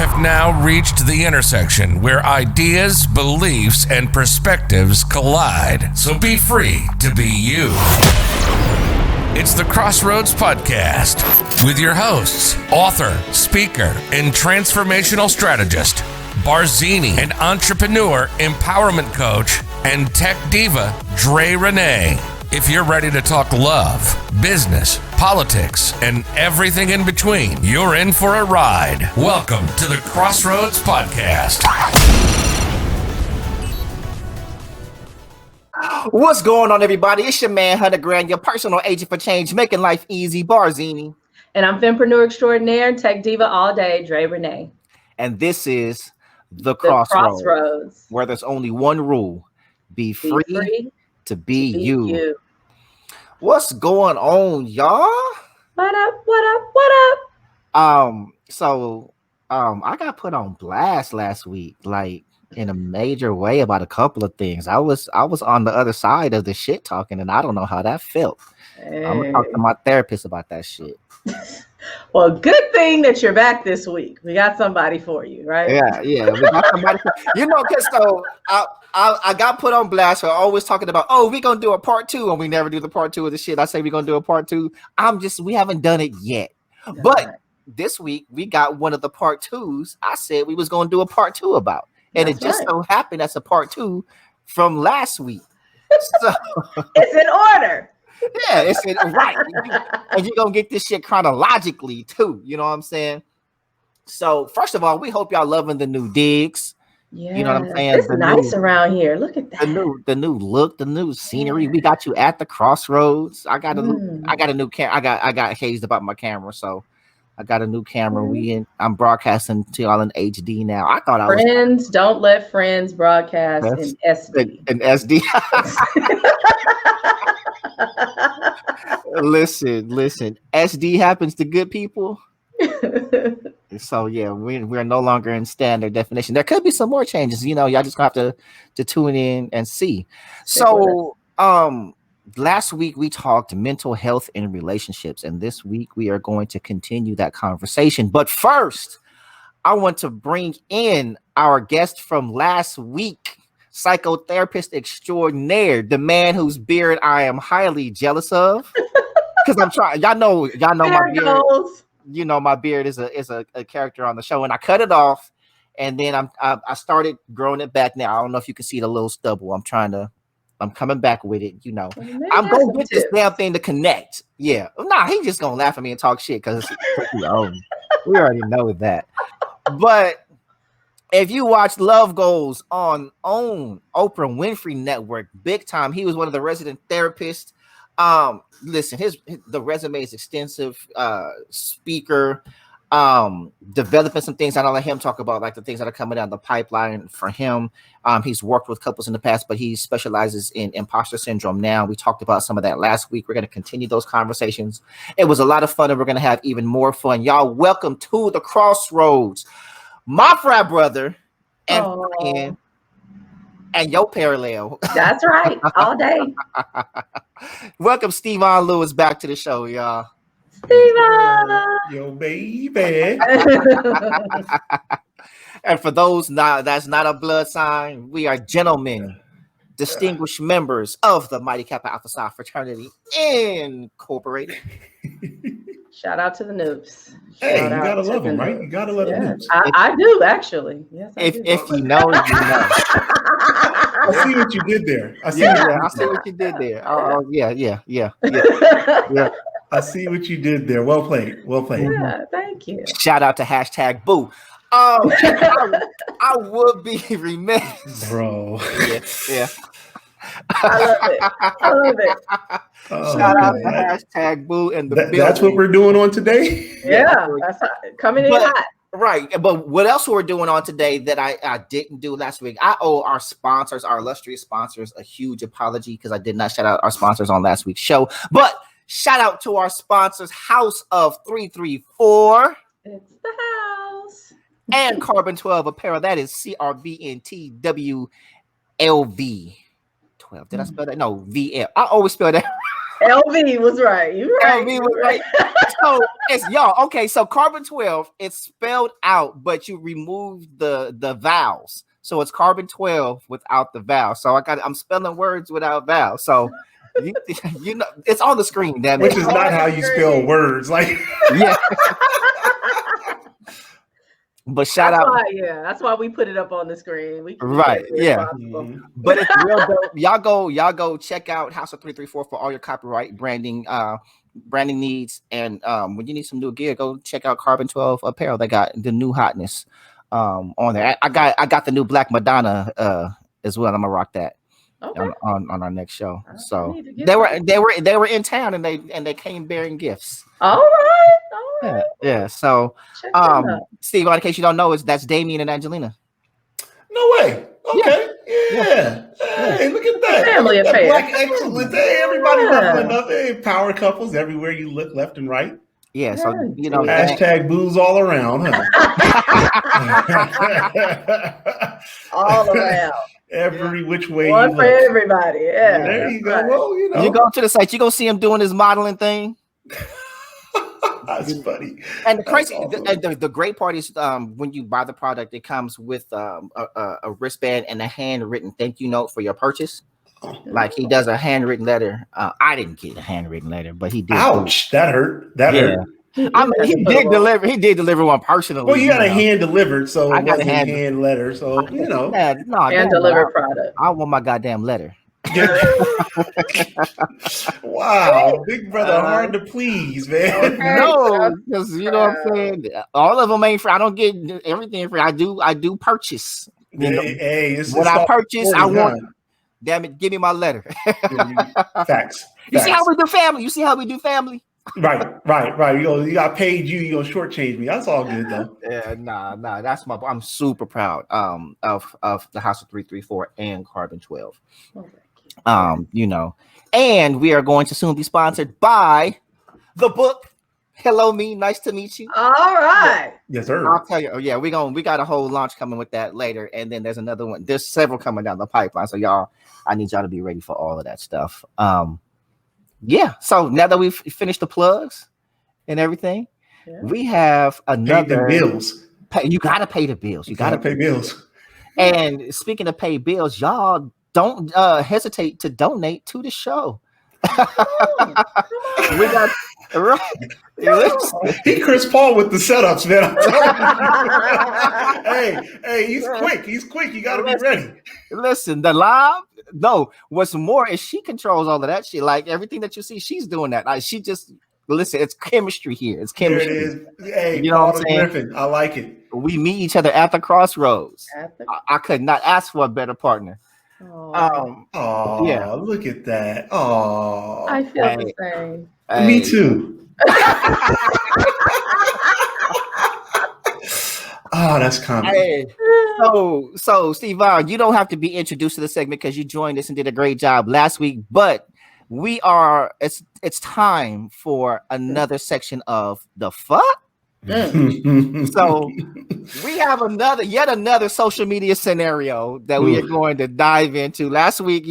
have now reached the intersection where ideas, beliefs, and perspectives collide. So be free to be you. It's the XrossroadZ Podcast with your hosts, author, speaker, and transformational strategist, Barzini, and entrepreneur, empowerment coach, and tech diva, Dre Renee. If you're ready to talk love, business, politics, and everything in between, you're in for a ride. Welcome to the XrossroadZ Podcast. What's going on, everybody? It's your man, Hunter Grand, your personal agent for change, making life easy, Barzini. And I'm fempreneur extraordinaire, tech diva all day, Dre Renee. And this is the XrossroadZ, where there's only one rule: be free to be you. What's going on, y'all? What up? What up? What up? So I got put on blast last week, like in a major way, about a couple of things. I was on the other side of the shit talking, and I don't know how that felt. Hey. I'm gonna talk to my therapist about that shit. Well, good thing that you're back this week. We got somebody for you, right? Yeah. We got somebody because so I got put on blast for always talking about, we're gonna do a part 2, and we never do the part 2 of the shit. I say we're gonna do a part 2. We haven't done it yet. That's but right. This week we got one of the part 2s I said we was gonna do a part 2 about. And that's it just so happened that's a part 2 from last week. So it's in order. Yeah, it's right. And you're gonna get this shit chronologically too. You know what I'm saying? So first of all, we hope y'all loving the new digs. Yeah, you know what I'm saying? It's nice around here. Look at that. The new look, the new scenery. We got you at the XrossroadZ. I got a new camera. I got hazed about my camera, so I got a new camera. I'm broadcasting to y'all in HD now. I thought friends don't let friends broadcast in SD. In SD. Listen. SD happens to good people. So yeah, we're no longer in standard definition. There could be some more changes. Y'all just gonna have to tune in and see. So last week we talked mental health and relationships, and this week we are going to continue that conversation. But first, I want to bring in our guest from last week, psychotherapist extraordinaire, the man whose beard I am highly jealous of. Because I'm trying, y'all know my beard. My beard is a character on the show, and I cut it off, and then I started growing it back. Now I don't know if you can see the little stubble. I'm coming back with it. I'm gonna get this damn thing to connect. Yeah, he just gonna laugh at me and talk shit because we already know that. But if you watch Love Goals on Oprah Winfrey Network, big time, he was one of the resident therapists. Listen, the resume is extensive. Speaker, developing some things. I don't let him talk about like the things that are coming down the pipeline for him. He's worked with couples in the past, but he specializes in imposter syndrome now. We talked about some of that last week. We're going to continue those conversations. It was a lot of fun, and we're going to have even more fun. Y'all, welcome to the XrossroadZ. My frat brother and friend and your parallel. That's right. All day. Welcome Stevon Lewis back to the show, y'all. Stevon. Yo, baby. And for those that's not a blood sign, we are gentlemen, distinguished members of the Mighty Kappa Alpha Psi Fraternity Incorporated. Shout out to the noobs. Hey, you gotta love them, right? You gotta love the noobs. I do, actually. Yes, if you know, you know. I see what you did there. I see what you did there. Oh, yeah. I see what you did there. Well played. Yeah, thank you. Shout out to #Boo. I would be remiss, bro. Yeah. I love it. Shout out to #Boo and the building. That's what we're doing on today. Yeah, that's coming in hot. Right, but what else we're doing on today that I didn't do last week? I owe our sponsors, our illustrious sponsors, a huge apology because I did not shout out our sponsors on last week's show. But shout out to our sponsors, House of 334. It's the house. And Carbon 12 Apparel. That is CRBNTWLV 12. Did I spell that? No, VL. I always spell that. LV was right. You right. LV was right. So it's y'all. Okay, so carbon 12, it's spelled out, but you remove the vowels. So it's carbon 12 without the vowel. So I'm spelling words without vowels. So you know it's on the screen, damn it. Which is not how you spell words. Like yeah. But shout out. That's why we put it up on the screen. We right, yeah. But it's real dope. Y'all go check out House of 334 for all your copyright branding needs. And when you need some new gear, go check out Carbon 12 Apparel. They got the new hotness on there. I got the new Black Madonna as well. I'm gonna rock that on our next show. So they were in town and they came bearing gifts. All right. Yeah. So Steve, in case you don't know, that's Damien and Angelina. No way. Okay. Yeah. Hey, look at that. Family affair. Black excellence. Hey, everybody leveling up. Hey, power couples everywhere you look, left and right. Yeah, so you know, hashtag booze all around, huh? all around. Every which way. One for everybody. Yeah. There you go. Right. Well, you know. You go to the site, you go see him doing his modeling thing. That's funny. And the crazy, awesome. the great part is when you buy the product, it comes with a wristband and a handwritten thank you note for your purchase. Like he does a handwritten letter. I didn't get a handwritten letter, but he did. Ouch! That hurt. That hurt. I mean, he did deliver one personally. Well, you got a hand delivered, so I got a hand letter. So you know, hand delivered product. I want my goddamn letter. Wow, big brother, hard to please, man. No, because you know what I'm saying. All of them ain't free. I don't get everything free. I do purchase. You know, when I purchase, I want. Damn it, give me my letter. Facts. You see how we do family? You see how we do family? Right. You got paid you gonna shortchange me. That's all good though. Yeah, nah. That's I'm super proud of the House of 334 and Carbon 12. You know, and we are going to soon be sponsored by the book Hello Me, Nice to Meet You. All right. Yes, sir. I'll tell you. Yeah, we got a whole launch coming with that later, and then there's another one. There's several coming down the pipeline. So I need y'all to be ready for all of that stuff. Yeah. So now that we've finished the plugs and everything, we have another pay the bills. You gotta pay the bills. You gotta pay bills. And speaking of pay bills, y'all don't hesitate to donate to the show. We got right. He Chris Paul with the setups, man. Hey, he's quick. He's quick. You gotta be ready. Listen, the live. No, what's more is she controls all of that shit. Like everything that you see, she's doing that. Like she just listen. It's chemistry here. It's chemistry. There it is. Hey, you know what I'm saying? Griffin, I like it. We meet each other at the crossroads. I could not ask for a better partner. Yeah. Look at that. Oh, I feel the same. Me too. Oh, that's common. Hey. So Stevon, you don't have to be introduced to the segment because you joined us and did a great job last week. But it's time for another section of the fuck. So we have yet another social media scenario that we are going to dive into. Last week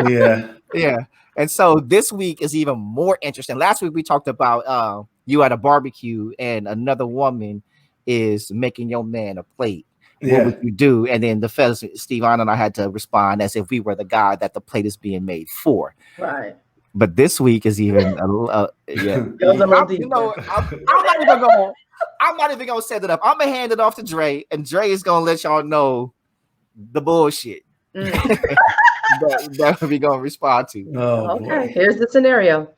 yeah. And so this week is even more interesting. Last week we talked about you at a barbecue and another woman is making your man a plate. What would you do? And then the fellas, Stevon and I had to respond as if we were the guy that the plate is being made for. Right. But this week is even I'm not even gonna set it up. I'm gonna hand it off to Dre, and Dre is gonna let y'all know the bullshit that we gonna respond to. Okay, here's the scenario.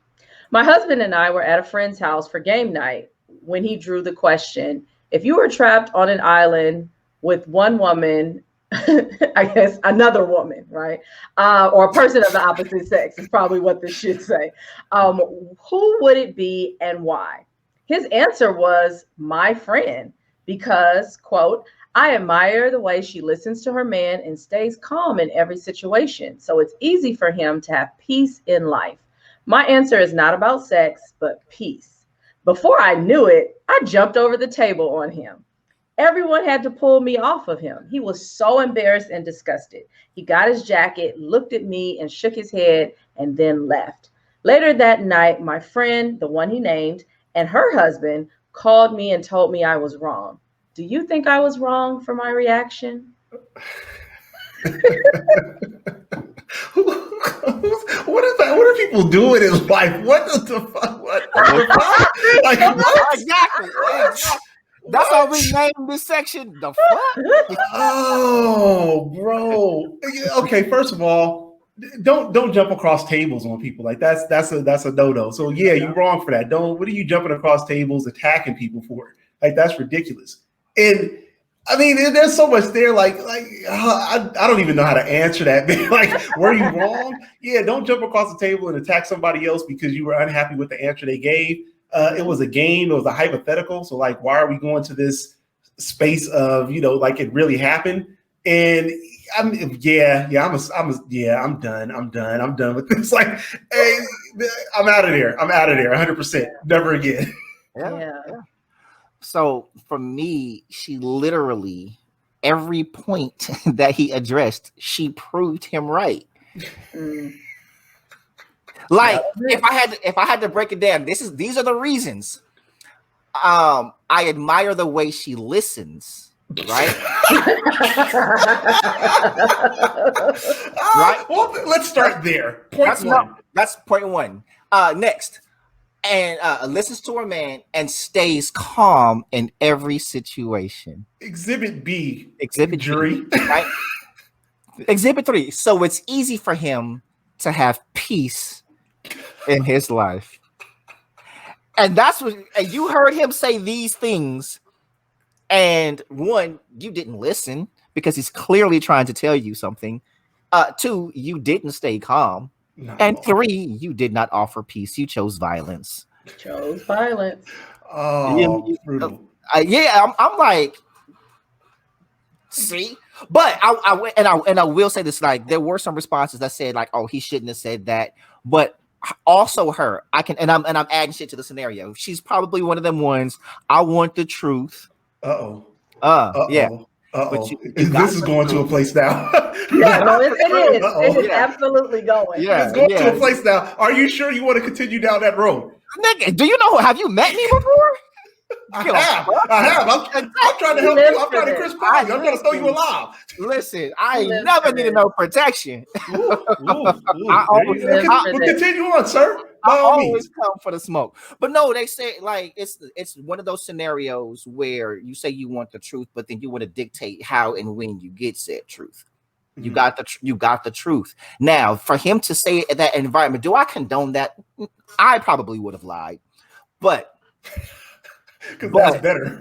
My husband and I were at a friend's house for game night when he drew the question: if you were trapped on an island with one woman, I guess another woman, right? Or a person of the opposite sex is probably what this should say. Who would it be and why? His answer was my friend because, quote, I admire the way she listens to her man and stays calm in every situation. So it's easy for him to have peace in life. My answer is not about sex, but peace. Before I knew it, I jumped over the table on him. Everyone had to pull me off of him. He was so embarrassed and disgusted. He got his jacket, looked at me and shook his head and then left. Later that night, my friend, the one he named, and her husband called me and told me I was wrong. Do you think I was wrong for my reaction? What is that? What are people doing in life? What the fuck? What the fuck? Like what? Exactly. That's how we named this section. The fuck? Oh, bro. Okay, first of all, don't jump across tables on people. Like that's a no-no. So yeah, you're wrong for that. What are you jumping across tables attacking people for? Like that's ridiculous. And I mean, there's so much there. I don't even know how to answer that. Like, were you wrong? Yeah, don't jump across the table and attack somebody else because you were unhappy with the answer they gave. It was a game. It was a hypothetical. So, like, why are we going to this space of like it really happened? And I'm done. I'm done with this. Like, hey, I'm out of there. 100%. Never again. Yeah. So for me, she literally every point that he addressed, she proved him right. Like if I had to break it down, these are the reasons. I admire the way she listens, right? Right. Well, let's start there. That's point one. Next. And listens to her man and stays calm in every situation. Exhibit B. Jury. Right? Exhibit 3. So it's easy for him to have peace in his life. And that's what you heard him say these things. And 1, you didn't listen because he's clearly trying to tell you something. 2, you didn't stay calm. No. And 3, you did not offer peace. You chose violence. Oh, brutal. I'm like, see, but I will say this: like, there were some responses that said like, "Oh, he shouldn't have said that," but also her. I'm adding shit to the scenario. She's probably one of them ones. I want the truth. Yeah. But this is going to a place now. Yeah, no, it is. It is absolutely going. Yeah, it's going to a place now. Are you sure you want to continue down that road? Nigga, do you know? Have you met me before? I have. I'm trying to help you. I'm trying to Chris Pine. I'm trying to throw you a lob. Listen, I never needed no protection. We'll continue on, sir. I always come for the smoke. But no, they say like it's one of those scenarios where you say you want the truth, but then you want to dictate how and when you get said truth. You got the truth. Now, for him to say it in that environment, do I condone that? I probably would have lied, but that's better.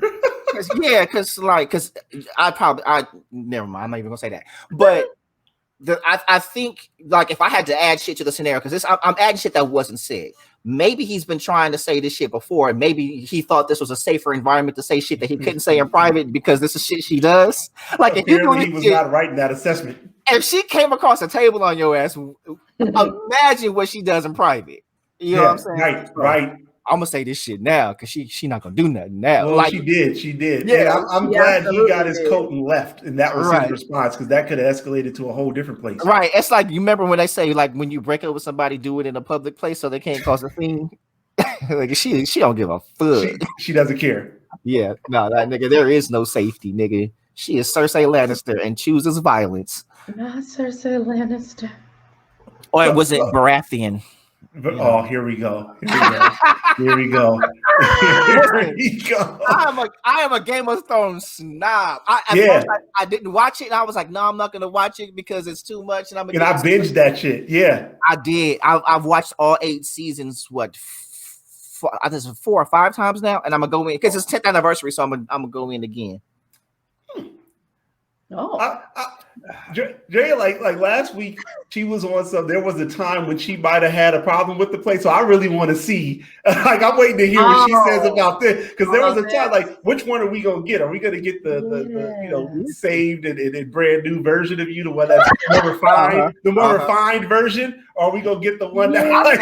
Because I never mind. I'm not even gonna say that, but. I think like if I had to add shit to the scenario, because I'm adding shit that wasn't said. Maybe he's been trying to say this shit before, and maybe he thought this was a safer environment to say shit that he couldn't say in private because this is shit she does. Like if he was not writing that assessment. If she came across a table on your ass, imagine what she does in private. You know what I'm saying? Right. I'm gonna say this shit now because she not gonna do nothing now. Well, she did. Yeah, I'm glad he got his coat and left, and that was his response because that could have escalated to a whole different place. Right. It's like you remember when they say like when you break up with somebody, do it in a public place so they can't cause a scene. Like she don't give a fuck. She doesn't care. Yeah, no, that nigga, there is no safety, nigga. She is Cersei Lannister and chooses violence. Not Cersei Lannister. Or was it Baratheon? Oh, here we go. Here we go. I am a Game of Thrones snob. I didn't watch it, and I was like, no, I'm not gonna watch it because it's too much. And I binged that shit. Yeah, I did. I've watched all 8 seasons. I think it's 4 or 5 times now, and I'm gonna go in because it's 10th anniversary, so I'm gonna go in again. Oh. Jay, like last week, she was on some. There was a time when she might have had a problem with the place, so I really want to see. Like, I'm waiting to hear what she says about this because there was a time. Like, which one are we gonna get? Are we gonna get the saved and brand new version of you, the one that's more refined, the more refined version, or are we gonna get the one that? I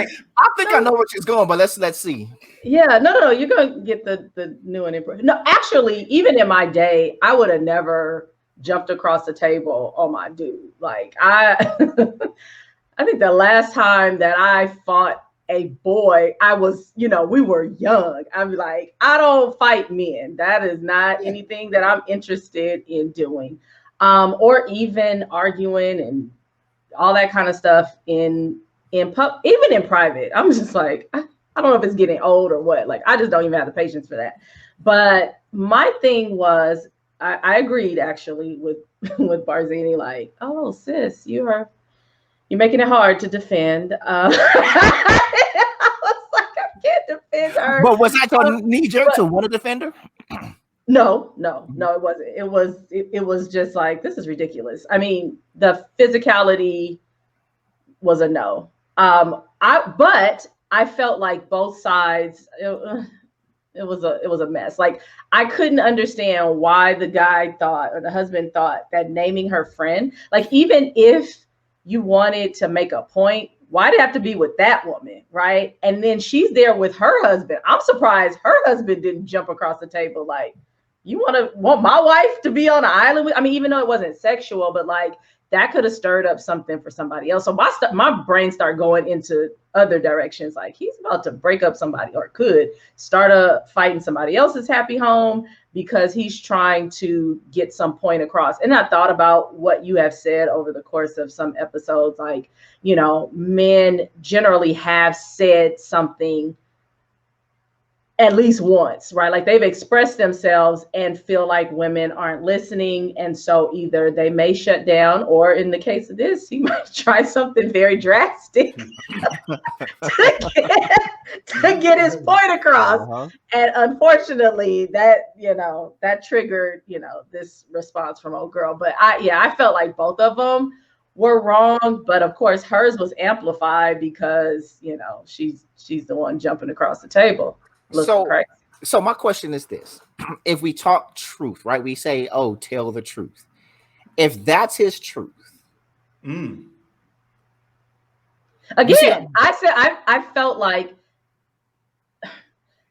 think I know what she's going, but let's see. Yeah, no, you're gonna get the new one. No, actually, even in my day, I would have never jumped across the table on my dude. Like I think the last time that I fought a boy, I was, we were young. I'm like, I don't fight men. That is not anything that I'm interested in doing. Or even arguing and all that kind of stuff even in private. I'm just like, I don't know if it's getting old or what. Like, I just don't even have the patience for that. But my thing was, I agreed actually with Barzini, like, oh sis, you're making it hard to defend. I was like, I can't defend her. But was that your knee jerk to want to defend her? No, it wasn't. It was just like, this is ridiculous. I mean, the physicality was a no. But I felt like both sides, it was a mess. Like, I couldn't understand why the guy thought, or the husband thought, that naming her friend, like, even if you wanted to make a point, why did it have to be with that woman, right? And then she's there with her husband. I'm surprised her husband didn't jump across the table like, you want my wife to be on an island with? I mean, even though it wasn't sexual, but like, that could have stirred up something for somebody else. So my brain started going into other directions. Like, he's about to break up somebody, or could start a fight in somebody else's happy home because he's trying to get some point across. And I thought about what you have said over the course of some episodes. Like, men generally have said something at least once, right? Like, they've expressed themselves and feel like women aren't listening. And so either they may shut down, or in the case of this, he might try something very drastic to get his point across. And unfortunately, that triggered, this response from old girl. But I felt like both of them were wrong. But of course, hers was amplified because, she's the one jumping across the table. So my question is this: if we talk truth, right? We say, "Oh, tell the truth." If that's his truth, again, I felt like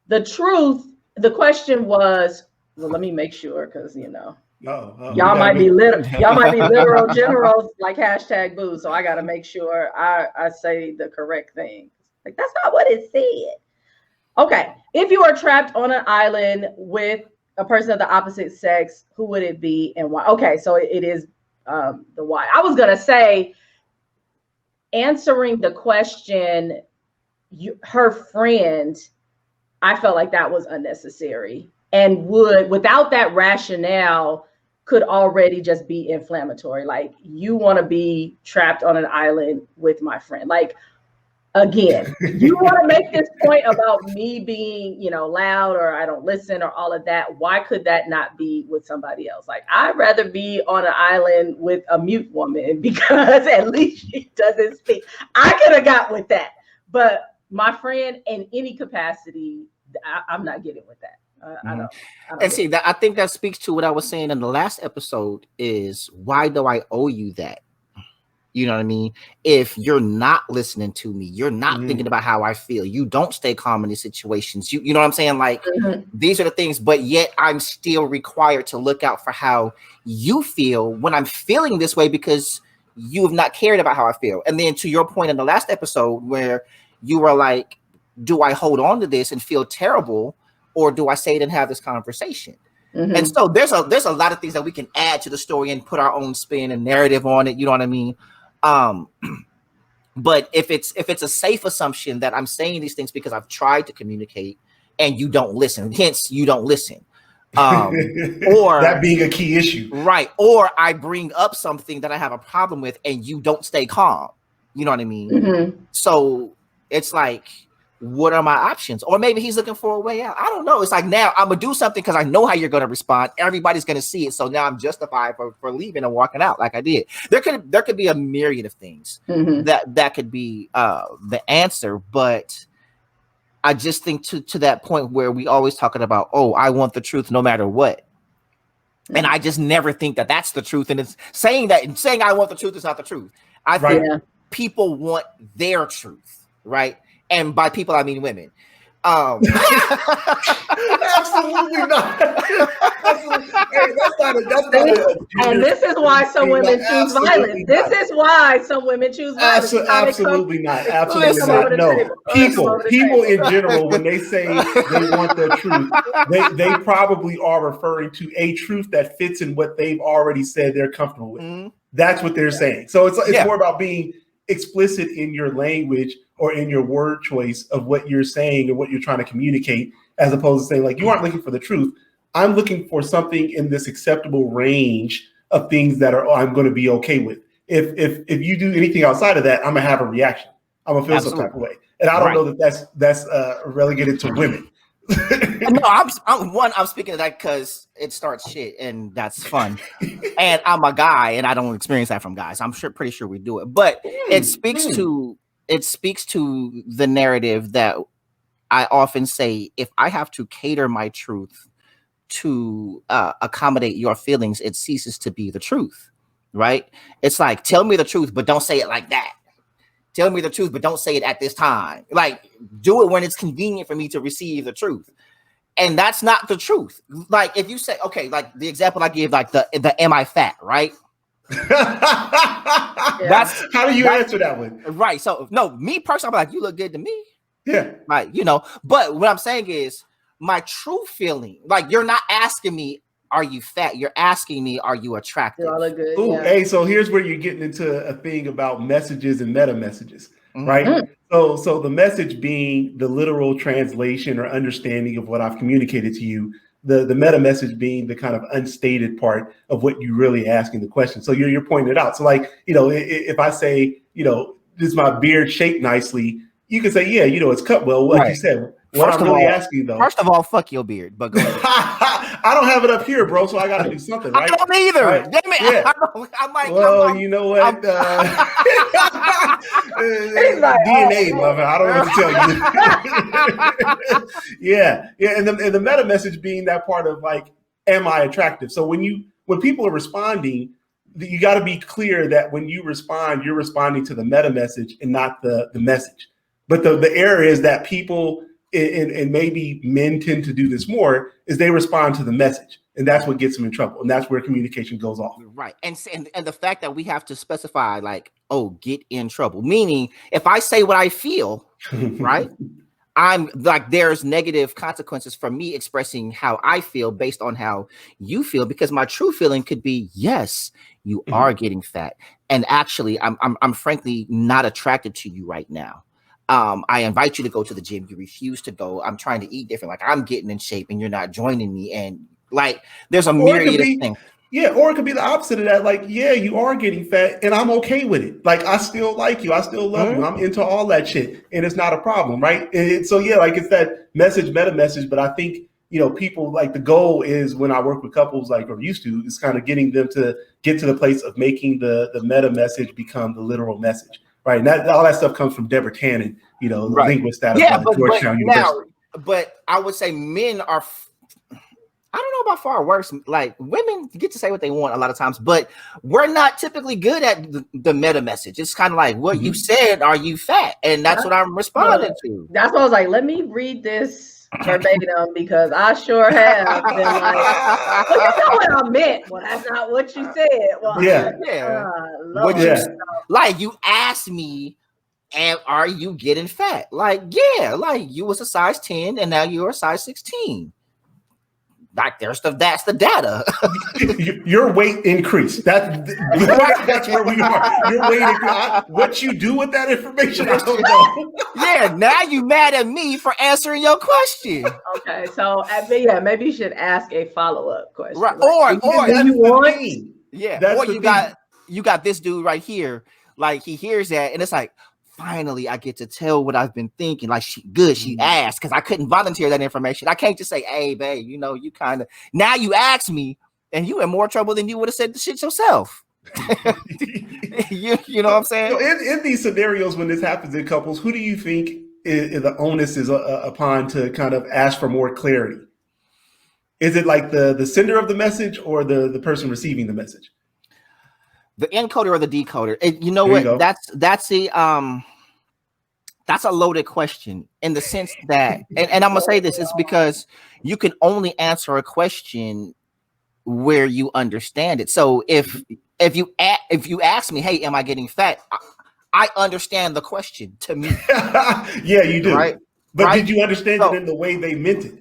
the truth. The question was, well, let me make sure, because y'all might be literal generals, like #boo. So I got to make sure I say the correct thing. Like, that's not what it said. Okay, if you are trapped on an island with a person of the opposite sex, who would it be and why? Okay, so it is the why. I was gonna say, answering the question, her friend, I felt like that was unnecessary, and without that rationale, could already just be inflammatory. Like, you want to be trapped on an island with my friend, like. Again, you want to make this point about me being, loud, or I don't listen, or all of that. Why could that not be with somebody else? Like, I'd rather be on an island with a mute woman because at least she doesn't speak. I could have got with that, but my friend, in any capacity, I'm not getting with that. I don't. And see, I think that speaks to what I was saying in the last episode: is why do I owe you that? You know what I mean? If you're not listening to me, you're not thinking about how I feel. You don't stay calm in these situations. You know what I'm saying? Like, these are the things, but yet I'm still required to look out for how you feel when I'm feeling this way, because you have not cared about how I feel. And then to your point in the last episode where you were like, do I hold on to this and feel terrible, or do I say it and have this conversation? And so there's a lot of things that we can add to the story and put our own spin and narrative on it. You know what I mean? But if it's a safe assumption that I'm saying these things because I've tried to communicate and you don't listen, hence you don't listen, or that being a key issue, right? Or I bring up something that I have a problem with and you don't stay calm. You know what I mean? So it's like, what are my options? Or maybe he's looking for a way out. I don't know. It's like, now I'm gonna do something because I know how you're gonna respond. Everybody's gonna see it. So now I'm justified for leaving and walking out like I did. There could be a myriad of things that could be the answer. But I just think to that point where we always talking about, oh, I want the truth no matter what. And I just never think that that's the truth. And it's saying I want the truth is not the truth. I think people want their truth, right? And by people, I mean women. Absolutely not. Hey, that's not a And this is why some women choose violence. This is why some women choose violence. Absolutely not. Absolutely not. No. People in general, when they say they want their truth, they probably are referring to a truth that fits in what they've already said they're comfortable with. Mm-hmm. That's what they're saying. So it's more about being explicit in your language or in your word choice of what you're saying or what you're trying to communicate, as opposed to saying, like, you aren't looking for the truth. I'm looking for something in this acceptable range of things that I'm going to be okay with. If you do anything outside of that, I'm gonna have a reaction. I'm gonna feel some type of way, and I don't know that that's relegated to women. No, I'm speaking of that because it starts shit, and that's fun. And I'm a guy, and I don't experience that from guys. I'm pretty sure we do it, but it speaks to the narrative that I often say: if I have to cater my truth to accommodate your feelings, it ceases to be the truth, right? It's like, tell me the truth, but don't say it like that. Tell me the truth, but don't say it at this time. Like, do it when it's convenient for me to receive the truth. And that's not the truth. Like, if you say, okay, like the example I give, like the am I fat, right? That's how do you answer that one? Right. So no, me personally, I'm like, you look good to me. Yeah. Like, but what I'm saying is, my true feeling, like, you're not asking me, are you fat? You're asking me, are you attractive? Good, ooh, yeah. Hey, so here's where you're getting into a thing about messages and meta messages, right? Mm-hmm. So the message being the literal translation or understanding of what I've communicated to you, the meta message being the kind of unstated part of what you're really asking the question. So you're pointing it out. So, like, if I say, does my beard shape nicely? You can say, yeah, it's cut well, like you said. What I'm really asking, though. First of all, fuck your beard. But go ahead. I don't have it up here, bro, so I got to do something, right? I don't either. Right? Damn it. Yeah. I'm like, well, you know what? DNA, lover. I don't know what to tell you. Yeah. And the meta message being that part of, like, am I attractive? So when people are responding, you got to be clear that when you respond, you're responding to the meta message and not the message. But the error is that people, and maybe men tend to do this more, is they respond to the message, and that's what gets them in trouble, and that's where communication goes off. Right, and the fact that we have to specify, like, get in trouble, meaning if I say what I feel, right, I'm like, there's negative consequences for me expressing how I feel based on how you feel, because my true feeling could be, yes, you are getting fat, and actually, I'm frankly not attracted to you right now. I invite you to go to the gym. You refuse to go. I'm trying to eat different. Like, I'm getting in shape and you're not joining me. And, like, there's a myriad of things. Yeah. Or it could be the opposite of that. Like, yeah, you are getting fat and I'm okay with it. Like, I still like you. I still love you. I'm into all that shit. And it's not a problem. Right. So yeah, like, it's that meta message. But I think, people, like, the goal is, when I work with couples, like, or used to, is kind of getting them to get to the place of making the meta message become the literal message. Right, and all that stuff comes from Deborah Tannen, the linguist out of Georgetown University. But I would say men are, I don't know about far worse. Like, women get to say what they want a lot of times, but we're not typically good at the meta message. It's kind of like, what you said, are you fat? And that's what I'm responding to. That's why I was like, let me read this verbatim, because I sure have been like, well, you know what I meant. Well, that's not what you said. Well, like, you asked me, and are you getting fat? Like, yeah, like, you was a size 10 and now you're a size 16. Like, that's the data. Your weight increased. That's where we are. Your weight increased. What you do with that information, I don't know. Yeah, now you mad at me for answering your question. Okay, so maybe you should ask a follow-up question. Right. Like, or you want? Yeah. Or you got this dude right here. Like, he hears that and it's like, finally, I get to tell what I've been thinking. Like, she asked, because I couldn't volunteer that information. I can't just say, hey, babe, you kind of, now you asked me, and you in more trouble than you would have said the shit yourself. you know what I'm saying? So in these scenarios, when this happens in couples, who do you think the onus is upon to kind of ask for more clarity? Is it like the sender of the message or the person receiving the message? The encoder or the decoder? You know what? That's a loaded question, in the sense that, and I'm gonna say this, it's because you can only answer a question where you understand it. So if you ask me, hey, am I getting fat? I understand the question to me. Yeah, you do. Right? But right? did you understand So, it in the way they meant it?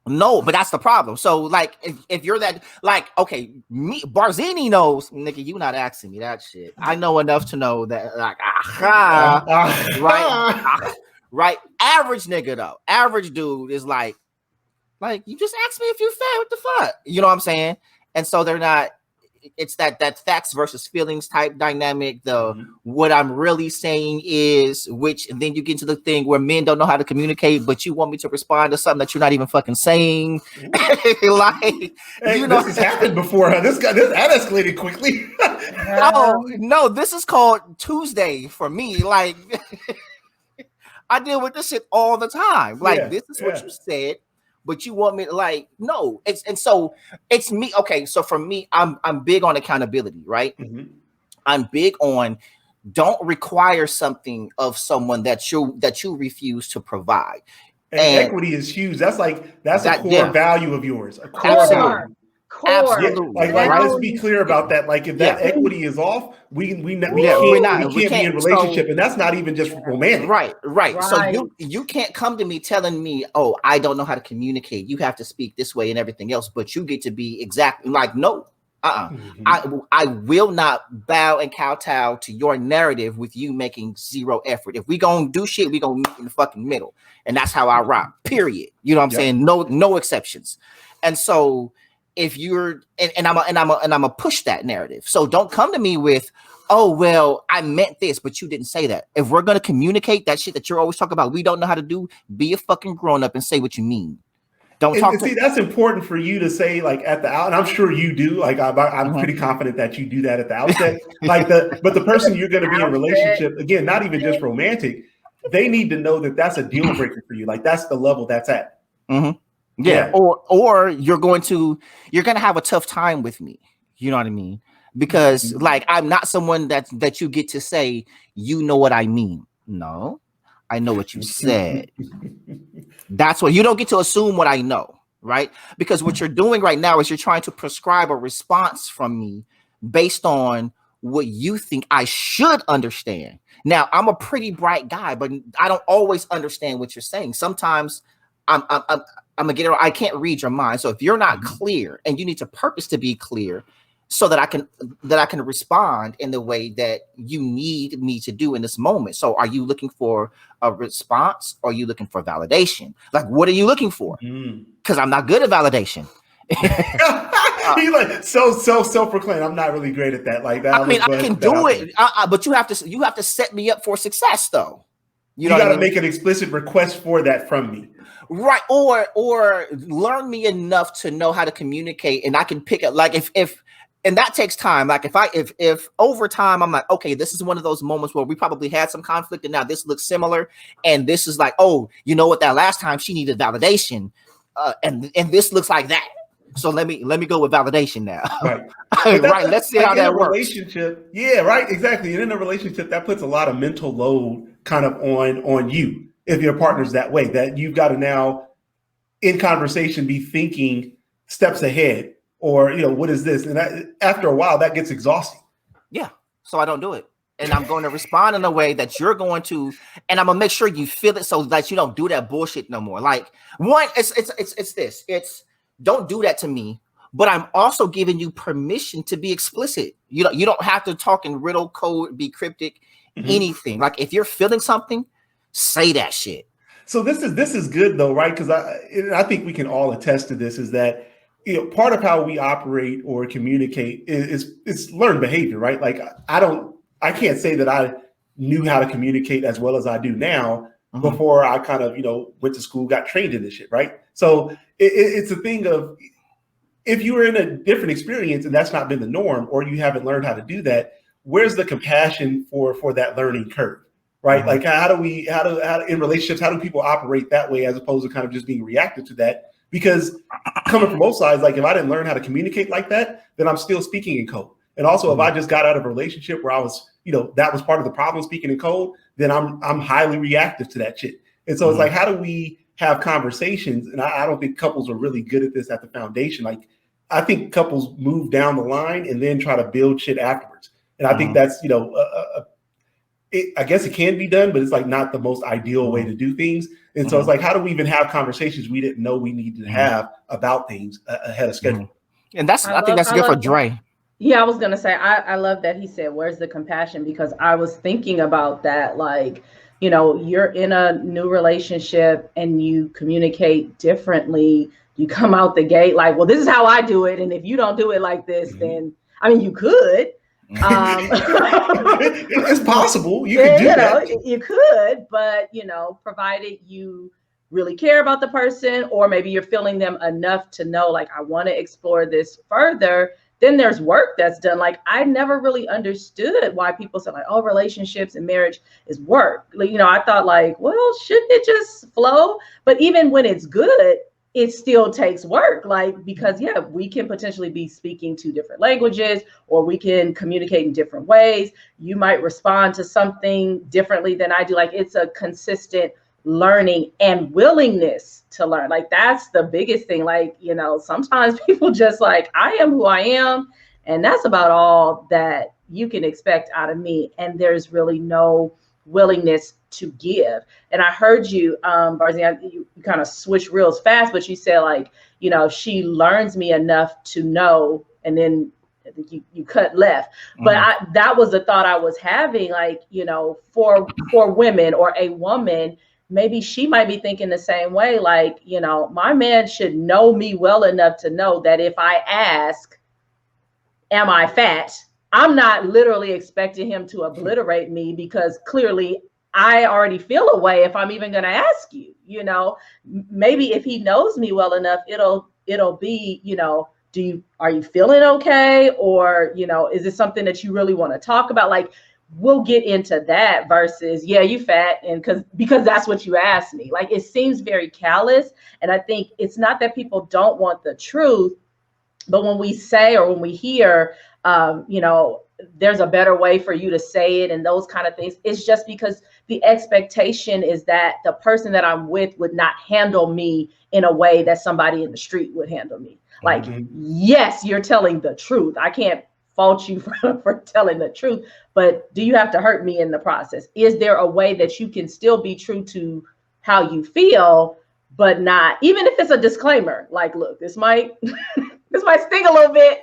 No, but that's the problem. So, like, if you're that, like, okay, me, Barzini knows, nigga, you not asking me that shit. I know enough to know that, like, right, right. Average nigga though, average dude is like, you just asked me if you fat. What the fuck? You know what I'm saying? And so they're not. It's that facts versus feelings type dynamic. What I'm really saying is, which and then you get into the thing where men don't know how to communicate, but you want me to respond to something that you're not even fucking saying. Like, hey, you know, this has happened before. Huh? This that escalated quickly. Oh no, this is called Tuesday for me. Like, I deal with this shit all the time. Like, this is what you said. But you want me to, like, no, so it's me. Okay, so for me, I'm big on accountability, right? Mm-hmm. I'm big on don't require something of someone that you refuse to provide. And equity is huge. That's a core value of yours. A core Absolutely. Core. Absolutely. Like let's be clear about that. Like if that equity is off, we can't be in relationship, and that's not even just romantic. Right. So you can't come to me telling me, oh, I don't know how to communicate. You have to speak this way and everything else, but you get to be exactly like, no. Mm-hmm. I will not bow and kowtow to your narrative with you making zero effort. If we gonna do shit, we gonna meet in the fucking middle, and that's how I rock. Period. You know what I'm saying? No exceptions. And so if you're and I'm a push that narrative. So don't come to me with, oh well, I meant this, but you didn't say that. If we're gonna communicate that shit that you're always talking about, we don't know how to do. Be a fucking grown up and say what you mean. Don't talk. See, that's important for you to say, like at the out, and I'm sure you do. Like I'm pretty confident that you do that at the outset. But the person you're going to be in a relationship, again, not even just romantic, they need to know that that's a deal breaker for you. Like that's the level that's at. Mm-hmm. Yeah. Or you're gonna have a tough time with me. You know what I mean? Because like I'm not someone that you get to say, you know what I mean. No, I know what you said. That's what you don't get to assume what I know, right? Because what you're doing right now is you're trying to prescribe a response from me based on what you think I should understand. Now, I'm a pretty bright guy, but I don't always understand what you're saying. Sometimes I'm a getter. I can't read your mind. So if you're not clear, and you need to purpose to be clear, so that I can respond in the way that you need me to do in this moment. So are you looking for a response, or are you looking for validation? Like, what are you looking for? Because I'm not good at validation. He's like so self-proclaimed. I'm not really great at that. Like that. I mean, I can do it, but you have to set me up for success, though. You got to make an explicit request for that from me. Right. Or learn me enough to know how to communicate, and I can pick up, like, if and that takes time. Like if over time I'm like, okay, this is one of those moments where we probably had some conflict, and now this looks similar, and this is like, oh, you know what, that last time she needed validation, and this looks like that. So let me go with validation now. Right. Right. Let's see how that works. Relationship. Yeah. Right. Exactly. And in a relationship, that puts a lot of mental load kind of on you if your partner's that way. That you've got to now, in conversation, be thinking steps ahead. Or, what is this? And after a while, that gets exhausting. Yeah. So I don't do it. And I'm going to respond in a way that you're going to, and I'm going to make sure you feel it so that you don't do that bullshit no more. Like, one, it's this. It's, don't do that to me, but I'm also giving you permission to be explicit. You don't have to talk in riddle code, be cryptic, anything. Like, if you're feeling something, say that shit. So this is good though, right? Because I think we can all attest to this, is that part of how we operate or communicate is learned behavior, right? Like I can't say that I knew how to communicate as well as I do now before I kind of, went to school, got trained in this shit, right? So it's a thing of, if you were in a different experience and that's not been the norm, or you haven't learned how to do that, where's the compassion for that learning curve, right? Like how do in relationships, how do people operate that way as opposed to kind of just being reactive to that? Because coming from both sides, like if I didn't learn how to communicate like that, then I'm still speaking in code. And also, if I just got out of a relationship where I was, that was part of the problem, speaking in code, then I'm highly reactive to that shit. And so it's like, how do we have conversations? And I don't think couples are really good at this at the foundation. Like, I think couples move down the line and then try to build shit afterwards. And I think that's, I guess it can be done, but it's like not the most ideal way to do things. And so it's like, how do we even have conversations we didn't know we needed to have about things ahead of schedule? And I think that's good for Dre. Yeah, I was going to say, I love that he said, where's the compassion? Because I was thinking about that, like, you're in a new relationship and you communicate differently. You come out the gate like, well, this is how I do it. And if you don't do it like this, then, I mean, you could. It's possible. You can do that. You could, but, provided you really care about the person, or maybe you're feeling them enough to know, like, I want to explore this further, then there's work that's done. Like, I never really understood why people say, like, oh, relationships and marriage is work. Like, I thought, like, well, shouldn't it just flow? But even when it's good, it still takes work, like, because we can potentially be speaking two different languages, or we can communicate in different ways. You might respond to something differently than I do. Like, it's a consistent learning and willingness to learn. Like, that's the biggest thing. Like, sometimes people just like, I am who I am, and that's about all that you can expect out of me. And there's really no willingness to give. And I heard you, Barzini, you kind of switched real fast, but you said, like, she learns me enough to know, and then I think you cut left. But that was the thought I was having, like, for women or a woman, maybe she might be thinking the same way. Like, my man should know me well enough to know that if I ask, am I fat? I'm not literally expecting him to obliterate me, because clearly I already feel a way if I'm even going to ask you. Maybe if he knows me well enough, it'll be, are you feeling okay? Or, is this something that you really want to talk about? Like, we'll get into that versus, you fat, and because that's what you asked me. Like, it seems very callous. And I think it's not that people don't want the truth, but when we say, or when we hear, there's a better way for you to say it and those kind of things, it's just because the expectation is that the person that I'm with would not handle me in a way that somebody in the street would handle me. Like, yes, you're telling the truth. I can't fault you for telling the truth, but do you have to hurt me in the process? Is there a way that you can still be true to how you feel, but not, even if it's a disclaimer, like, look, this might this might sting a little bit,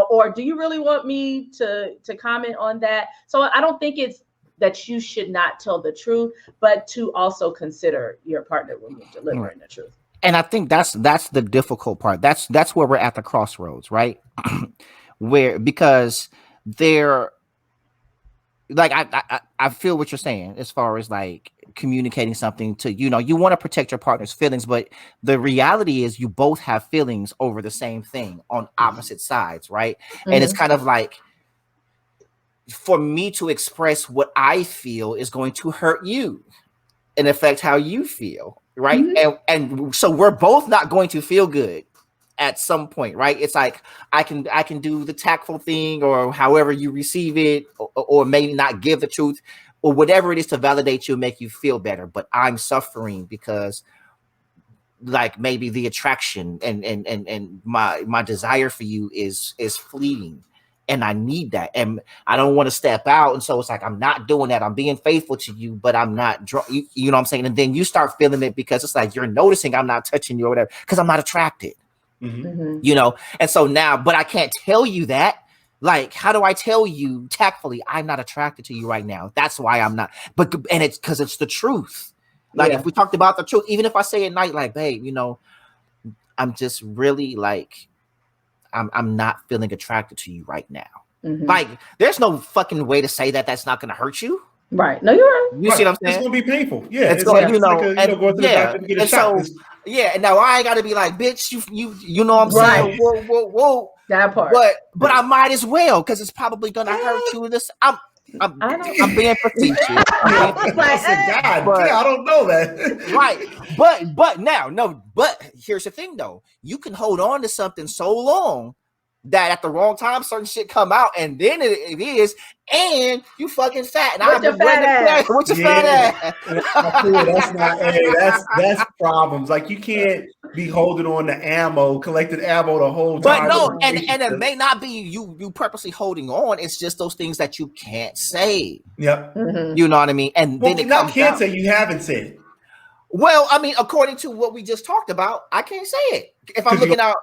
or do you really want me to comment on that? So I don't think it's that you should not tell the truth, but to also consider your partner when you're delivering the truth. And I think that's the difficult part. That's where we're at the crossroads, right? because they're like, I feel what you're saying as far as like communicating something to, you want to protect your partner's feelings, but the reality is you both have feelings over the same thing on opposite sides, right? And it's kind of like, for me to express what I feel is going to hurt you and affect how you feel, right? And so we're both not going to feel good at some point, right? It's like I can do the tactful thing, or however you receive it, or maybe not give the truth, or whatever it is to validate you and make you feel better. But I'm suffering because, like, maybe the attraction and my desire for you is fleeting, and I need that, and I don't want to step out. And so it's like, I'm not doing that. I'm being faithful to you, but I'm not, you know what I'm saying? And then you start feeling it because it's like, you're noticing I'm not touching you or whatever, because I'm not attracted, And so now, but I can't tell you that. Like, how do I tell you tactfully, I'm not attracted to you right now? That's why I'm not. And it's because it's the truth. Like, if we talked about the truth, even if I say at night, like, babe, I'm just really like, I'm not feeling attracted to you right now. Like, there's no fucking way to say that that's not going to hurt you. Right. No, you're right. You see what I'm saying? It's going to be painful. Yeah. It's going, going to go to the doctor to get a shot. And now I ain't got to be like, bitch, you know what I'm saying? Whoa. That part. But I might as well, because it's probably going to hurt you. I'm being facetious. I don't know that. Right. But here's the thing though. You can hold on to something so long that at the wrong time certain shit come out, and then it is, and you fucking fat. And with your fat ass. With your fat ass. That's not. Hey, that's problems. Like you can't be holding on to ammo, collected ammo the whole time. But no, and it may not be you purposely holding on. It's just those things that you can't say. Yep. Mm-hmm. You know what I mean? And well, then it not can't say, you haven't said. Well, I mean, according to what we just talked about, I can't say it. If I'm looking out,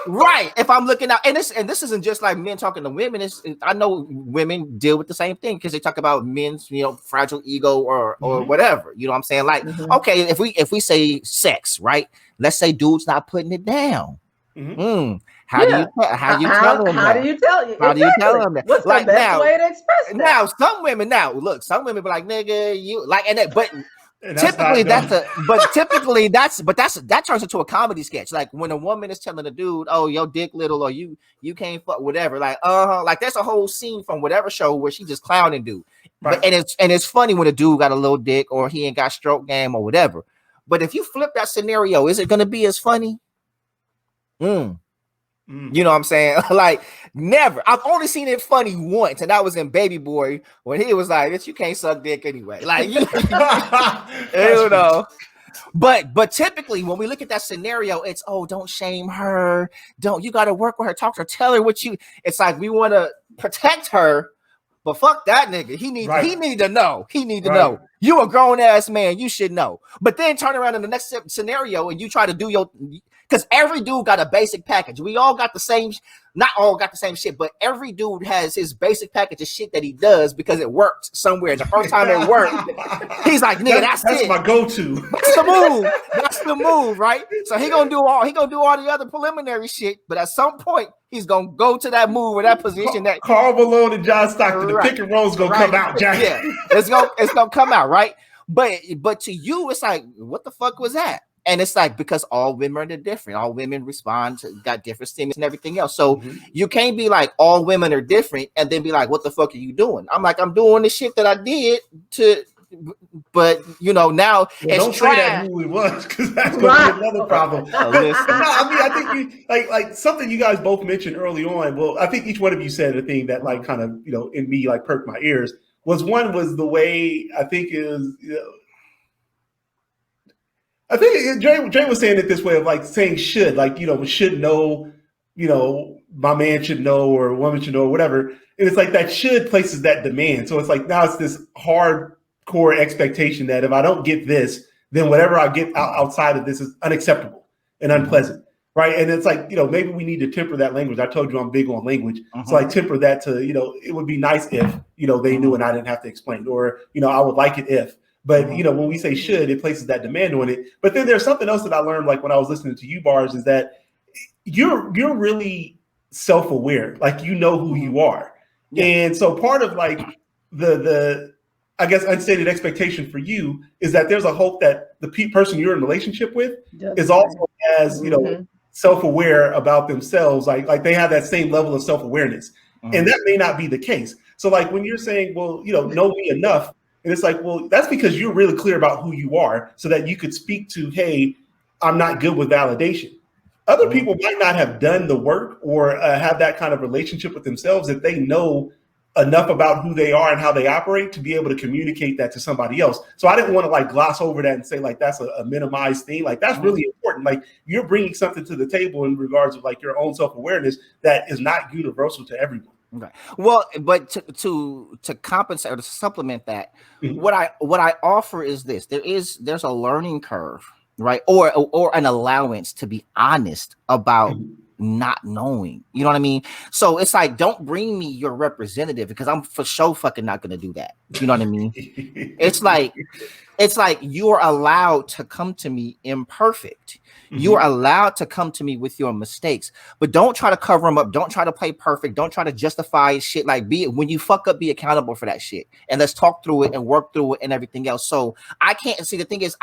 right? If I'm looking out, and this isn't just like men talking to women. I know women deal with the same thing because they talk about men's, fragile ego or whatever. You know what I'm saying? Like, okay, if we say sex, right? Let's say dude's not putting it down. How do you tell them that? What's the best way to express that? Now, some women be like, nigga, you like, but typically that turns into a comedy sketch. Like when a woman is telling a dude, "Oh, your dick little," or you can't fuck, whatever. Like, like that's a whole scene from whatever show where she just clowning dude. Right. But, and it's funny when a dude got a little dick or he ain't got stroke game or whatever. But if you flip that scenario, is it going to be as funny? You know what I'm saying? Like, never. I've only seen it funny once, and that was in Baby Boy when he was like, "Bitch, you can't suck dick anyway." Like, you know. But typically, when we look at that scenario, it's don't shame her. You got to work with her, talk to her, tell her what you. It's like we want to protect her, but fuck that nigga. He need to know. He need to know. You a grown ass man. You should know. But then turn around in the next scenario and you try to do your. Because every dude got a basic package. We all got the same, not all got the same shit, but every dude has his basic package of shit that he does because it worked somewhere. The first time it worked, he's like, nigga, that's it. my go-to. That's the move. That's the move, right? So he gonna do all the other preliminary shit, but at some point he's gonna go to that move or that position that Karl Malone and John Stockton, the pick and roll's gonna come out, Jack. Yeah, it's gonna come out, right? But to you, it's like, what the fuck was that? And it's like, because all women are different. All women got different stimulus and everything else. So you can't be like, all women are different and then be like, what the fuck are you doing? I'm like, I'm doing the shit that I did but now don't say that who it was, because that's going to be another problem. I think you like something you guys both mentioned early on. Well, I think each one of you said a thing that like kind of, in me, like perked my ears. Was the way I think is, I think Jay was saying it this way of like saying should, like, should know, my man should know or a woman should know or whatever. And it's like that should places that demand. So it's like now it's this hardcore expectation that if I don't get this, then whatever I get outside of this is unacceptable and unpleasant. Right. And it's like, maybe we need to temper that language. I told you I'm big on language. So I temper that to, it would be nice if, they knew and I didn't have to explain, or, I would like it if. But, when we say should, it places that demand on it. But then there's something else that I learned, like when I was listening to you, Bars, is that you're really self-aware, like, who you are. Yeah. And so part of like the I guess, unstated expectation for you is that there's a hope that the person you're in a relationship with is also as, self-aware about themselves. Like they have that same level of self-awareness. And that may not be the case. So like when you're saying, well, know me enough, and it's like, well, that's because you're really clear about who you are so that you could speak to, hey, I'm not good with validation. Other people might not have done the work or have that kind of relationship with themselves if they know enough about who they are and how they operate to be able to communicate that to somebody else. So I didn't want to like gloss over that and say like that's a minimized thing. Like that's really important. Like you're bringing something to the table in regards of like your own self-awareness that is not universal to everyone. Right. Well, but to compensate or to supplement that, what I offer is this: there's a learning curve, right, or an allowance to be honest about not knowing. You know what I mean? So it's like, don't bring me your representative because I'm for sure fucking not gonna do that. You know what I mean? It's like you're allowed to come to me imperfect. You're allowed to come to me with your mistakes, but don't try to cover them up. Don't try to play perfect. Don't try to justify shit. Like when you fuck up, be accountable for that shit. And let's talk through it and work through it and everything else. So I can't see, the thing is,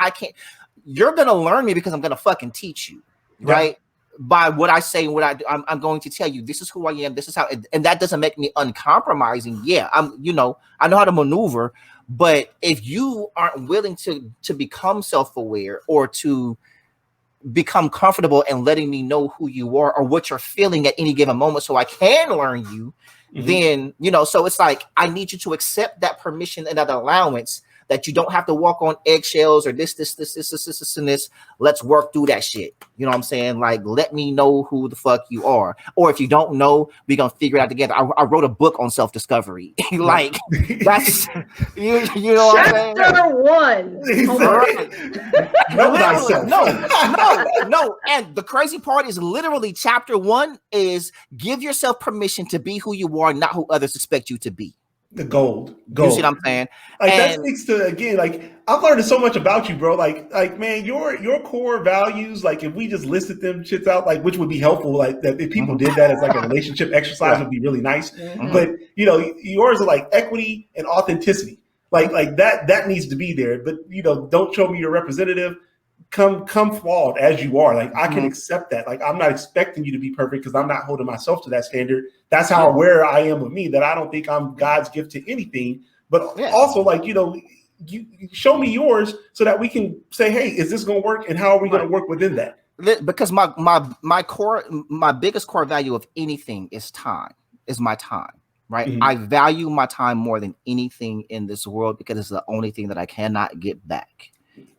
you're going to learn me because I'm going to fucking teach you, right? By what I say and what I do. I'm going to tell you, this is who I am. This is how, and that doesn't make me uncompromising. Yeah, I know how to maneuver, but if you aren't willing to become self-aware or to become comfortable in letting me know who you are or what you're feeling at any given moment so I can learn you, then, you know, so it's like, I need you to accept that permission and that allowance that you don't have to walk on eggshells or this, and this. Let's work through that shit. You know what I'm saying? Like, let me know who the fuck you are. Or if you don't know, we're going to figure it out together. I wrote a book on self-discovery. Like, that's, you know what I'm saying? Chapter 1. No. And the crazy part is literally chapter 1 is give yourself permission to be who you are, not who others expect you to be. The gold. You see what I'm saying? Like, that speaks to, again, like, I've learned so much about you, bro. Like, man, your core values, like, if we just listed them shits out, like, which would be helpful, like, that if people did that as like a relationship exercise would be really nice. But, you know, yours are like equity and authenticity. Like that needs to be there. But, you know, don't show me your representative. Come flawed as you are. Like, I can accept that. Like, I'm not expecting you to be perfect because I'm not holding myself to that standard. That's how aware I am of me, that I don't think I'm God's gift to anything. But also, like, you know, you show me yours so that we can say, hey, is this going to work? And how are we going to work within that? Because my biggest core value of anything is my time. Right. I value my time more than anything in this world because it's the only thing that I cannot get back.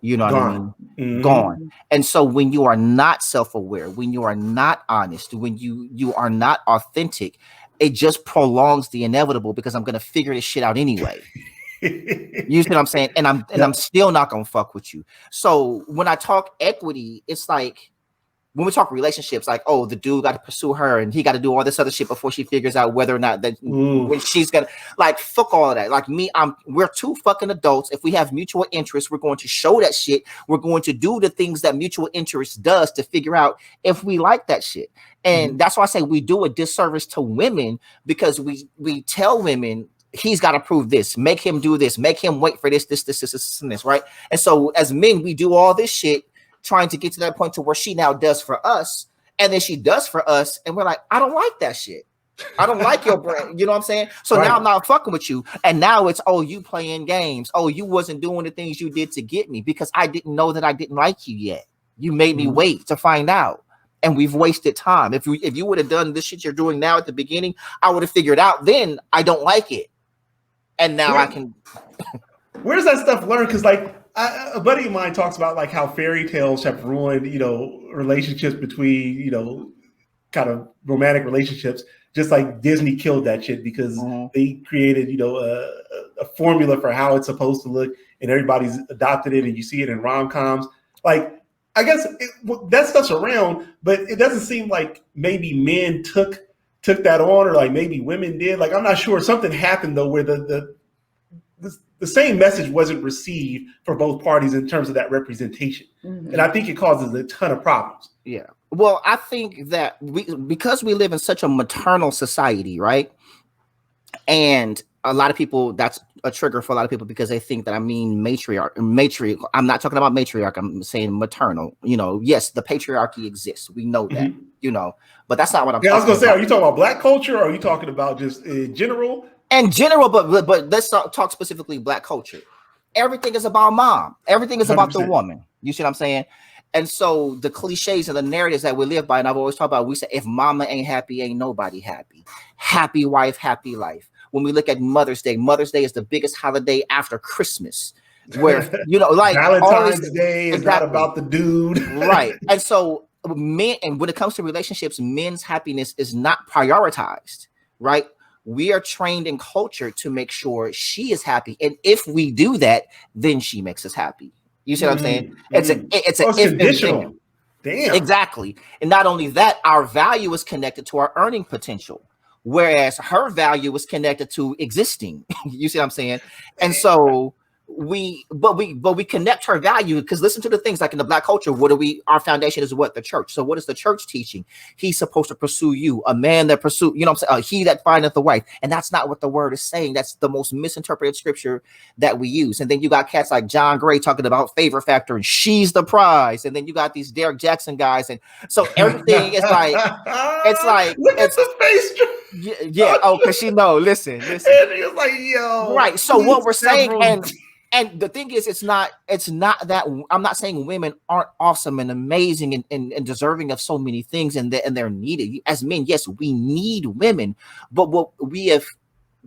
You know what I mean? Gone. And so when you are not self-aware, when you are not honest, when you are not authentic, it just prolongs the inevitable because I'm gonna figure this shit out anyway. You see what I'm saying? And I'm still not gonna fuck with you. So when I talk equity, it's like when we talk relationships, like, oh, the dude got to pursue her and he got to do all this other shit before she figures out whether or not that when she's gonna, like, fuck all of that. Like, we're two fucking adults. If we have mutual interests, we're going to show that shit. We're going to do the things that mutual interest does to figure out if we like that shit. And that's why I say we do a disservice to women because we tell women, he's got to prove this, make him do this, make him wait for this, and this, right? And so as men, we do all this shit trying to get to that point to where she now does for us, and then she does for us, and we're like, I don't like that shit. I don't like your brand. You know what I'm saying? So now I'm not fucking with you. And now it's, oh, you playing games. Oh, you wasn't doing the things you did to get me because I didn't know that I didn't like you yet. You made me wait to find out. And we've wasted time. If you would have done this shit you're doing now at the beginning, I would have figured out then I don't like it. And now I can. Where's that stuff learned? Because, like, a buddy of mine talks about, like, how fairy tales have ruined, you know, relationships between, you know, kind of romantic relationships. Just like Disney killed that shit because they created, you know, a formula for how it's supposed to look, and everybody's adopted it, and you see it in rom-coms. Like, I guess that stuff's around, but it doesn't seem like maybe men took that on, or like maybe women did. Like, I'm not sure. Something happened though where the same message wasn't received for both parties in terms of that representation. And I think it causes a ton of problems. Yeah. Well, I think that because we live in such a maternal society, right? And a lot of people, that's a trigger for a lot of people because they think that I mean matriarch. I'm not talking about matriarch. I'm saying maternal. You know, yes, the patriarchy exists. We know that, you know, but that's not what I'm talking about. I was going to say, are you talking about Black culture, or are you talking about just in general? In general, but let's talk specifically Black culture. Everything is about mom. Everything is about 100%. The woman. You see what I'm saying? And so the cliches and the narratives that we live by, and I've always talked about, we say, if mama ain't happy, ain't nobody happy. Happy wife, happy life. When we look at Mother's Day is the biggest holiday after Christmas. Where, you know, like Valentine's Day is not about the dude. Right. And so men, and when it comes to relationships, men's happiness is not prioritized, right? We are trained in culture to make sure she is happy. And if we do that, then she makes us happy. You see what I'm saying? It's conditional. Damn. Exactly. And not only that, our value is connected to our earning potential, whereas her value is connected to existing. You see what I'm saying? And so we connect her value because listen to the things like in the Black culture, our foundation is what? The church. So what is the church teaching? He's supposed to pursue you, a man that pursue, you know what I'm saying? He that findeth the wife. And that's not what the word is saying. That's the most misinterpreted scripture that we use. And then you got cats like John Gray talking about favor factor and she's the prize. And then you got these Derek Jackson guys. And so everything is like, look at the face. Yeah. Oh, because she know, listen. And he was like, yo. Right. So what we're saying, and And the thing is, it's not that I'm not saying women aren't awesome and amazing and deserving of so many things and they're needed. As men, yes, we need women, but what we have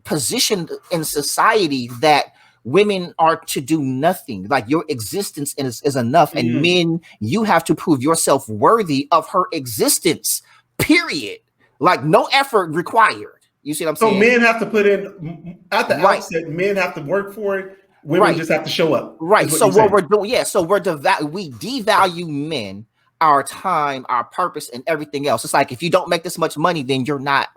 positioned in society that women are to do nothing, like your existence is enough, and men, you have to prove yourself worthy of her existence, period. Like no effort required. You see what I'm saying? So men have to put in at the outset, men have to work for it. Women just have to show up. Right. So what we're doing, we devalue men, our time, our purpose, and everything else. It's like if you don't make this much money, then you're not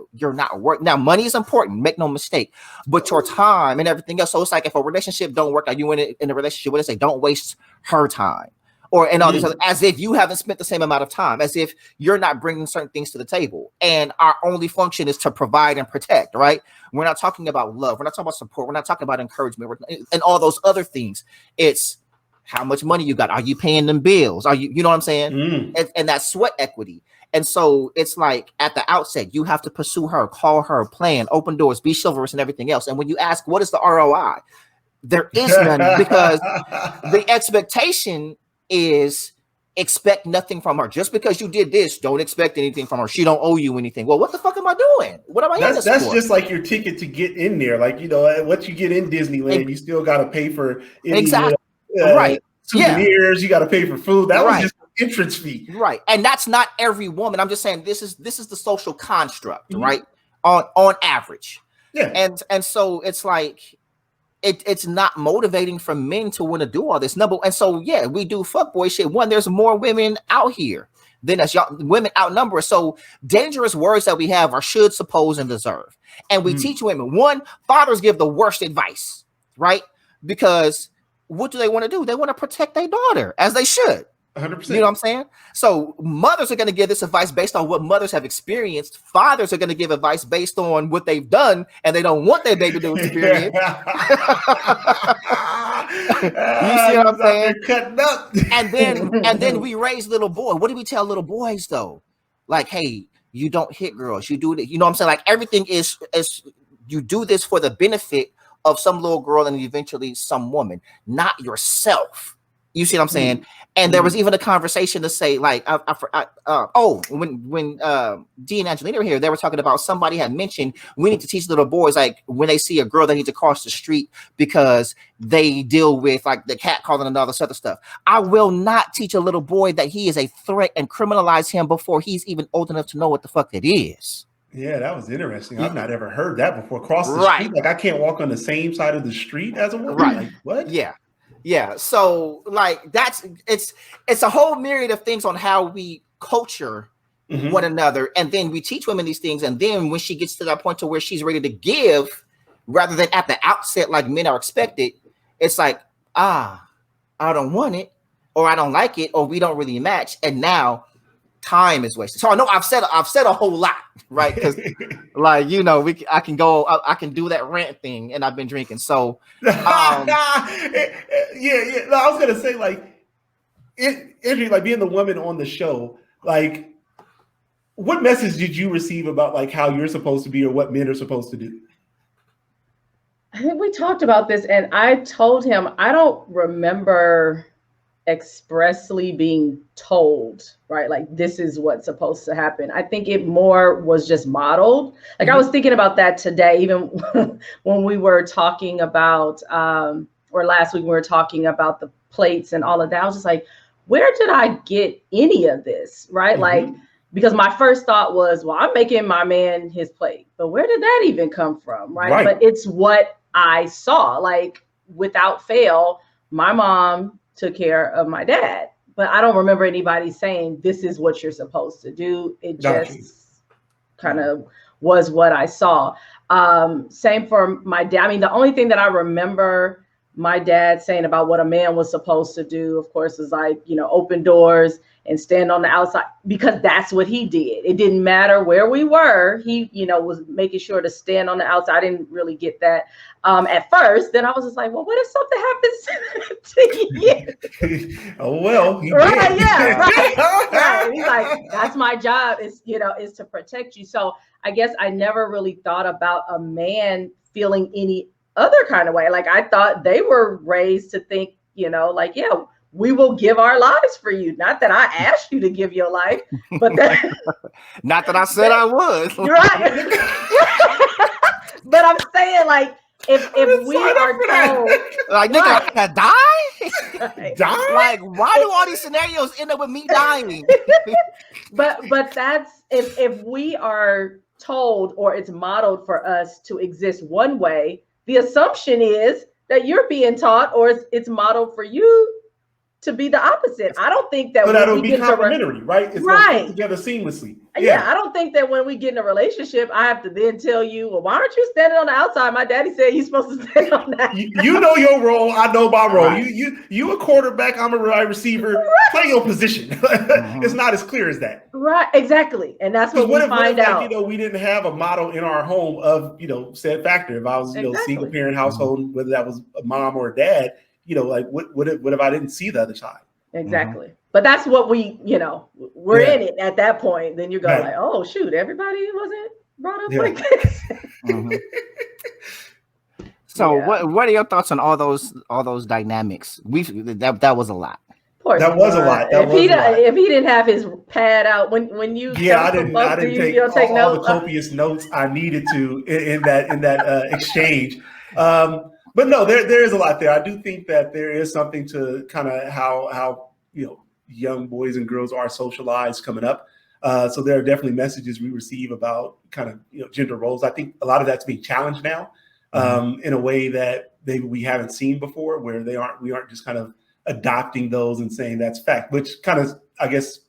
worth. Now, money is important, make no mistake, but your time and everything else. So it's like if a relationship don't work out, you in a relationship, what they say, don't waste her time. Or and all these other, as if you haven't spent the same amount of time, as if you're not bringing certain things to the table, and our only function is to provide and protect. Right? We're not talking about love. We're not talking about support. We're not talking about encouragement and all those other things. It's how much money you got. Are you paying them bills? Are you know what I'm saying? And that sweat equity. And so it's like at the outset, you have to pursue her, call her, plan, open doors, be chivalrous, and everything else. And when you ask, what is the ROI? There is none, because the expectation is expect nothing from her. Just because you did this, don't expect anything from her. She don't owe you anything. Well, what the fuck am I doing? What am I in this for? That's just like your ticket to get in there. Like, you know, once you get in Disneyland, you still got to pay for any, right. Souvenirs, you got to pay for food. That was just an entrance fee. Right. And that's not every woman. I'm just saying this is the social construct, right? On average. Yeah. And so it's like it's not motivating for men to want to do all this. And so we do fuckboy shit. One, there's more women out here than us. Y'all, women outnumber us. So dangerous words that we have are should, suppose, and deserve. And we teach women. One, fathers give the worst advice, right? Because what do they want to do? They want to protect their daughter, as they should. 100%. You know what I'm saying? So mothers are going to give this advice based on what mothers have experienced. Fathers are going to give advice based on what they've done, and they don't want their baby to experience. You see what I'm saying? Cutting up. and then we raise little boys. What do we tell little boys though? Like, hey, you don't hit girls. You do it. You know what I'm saying? Like everything is you do this for the benefit of some little girl and eventually some woman, not yourself. You see what I'm saying? And there was even a conversation to say, like, when Dee and Angelina were here, they were talking about somebody had mentioned we need to teach little boys, like, when they see a girl, they need to cross the street because they deal with, like, the cat calling and all this other stuff. I will not teach a little boy that he is a threat and criminalize him before he's even old enough to know what the fuck it is. Yeah, that was interesting. I've not ever heard that before. Cross the street, like I can't walk on the same side of the street as a woman. Right? Like, what? Yeah. So like it's a whole myriad of things on how we culture one another, and then we teach women these things, and then when she gets to that point to where she's ready to give, rather than at the outset like men are expected, it's like I don't want it, or I don't like it, or we don't really match, and now time is wasted. So I know I've said a whole lot, right? Because like, you know, I can do that rant thing, and I've been drinking. So No, I was gonna say, like, Andrew, like being the woman on the show, like, what message did you receive about like how you're supposed to be or what men are supposed to do? I think we talked about this, and I told him I don't remember expressly being told, right, like this is what's supposed to happen. I think it more was just modeled. Like I was thinking about that today, even when we were talking about or last week we were talking about the plates and all of that. I was just like, where did I get any of this, right? Like, because my first thought was, well, I'm making my man his plate, but where did that even come from, right? But it's what I saw. Like, without fail, my mom took care of my dad, but I don't remember anybody saying this is what you're supposed to do. It just kind of was what I saw. Same for my dad. I mean, the only thing that I remember my dad saying about what a man was supposed to do, of course, is like, you know, open doors and stand on the outside, because that's what he did. It didn't matter where we were. He, you know, was making sure to stand on the outside. I didn't really get that at first. Then I was just like, well, what if something happens to you? Oh, well, he right, did. yeah, right. He's like, that's my job, is, you know, is to protect you. So I guess I never really thought about a man feeling any other kind of way. Like I thought they were raised to think, you know, like, yeah, we will give our lives for you. Not that I asked you to give your life, but that not that I said I would. You're right. But I'm saying, like, if we are told, like, nigga, I gotta die? Right. Die? Like, why do all these scenarios end up with me dying? but that's if we are told or it's modeled for us to exist one way, the assumption is that you're being taught or it's modeled for you to be the opposite. I don't think that. But that'll be complementary, right? It's right fit together seamlessly. Yeah, I don't think that when we get in a relationship, I have to then tell you, well, why aren't you standing on the outside? My daddy said you're supposed to stand on that. You know your role. I know my role. Right. You a quarterback. I'm a wide receiver. Right. Play your position. It's not as clear as that. Right. Exactly. And that's what we find out. Like, you know, we didn't have a model in our home of, you know, said factor. If I was, you know, single parent household, whether that was a mom or a dad, you know, like what if I didn't see the other side? Exactly. But that's what we, you know, we're in it at that point. Then you go like, oh shoot, everybody wasn't brought up like this. So what are your thoughts on all those dynamics? That was a lot. That was a lot. If he didn't have his pad out when you I didn't take all the copious notes I needed to in that exchange. But no, there is a lot there. I do think that there is something to kind of how you know young boys and girls are socialized coming up. So there are definitely messages we receive about kind of, you know, gender roles. I think a lot of that's being challenged now in a way that maybe we haven't seen before, where we aren't just kind of adopting those and saying that's fact, which kind of, I guess,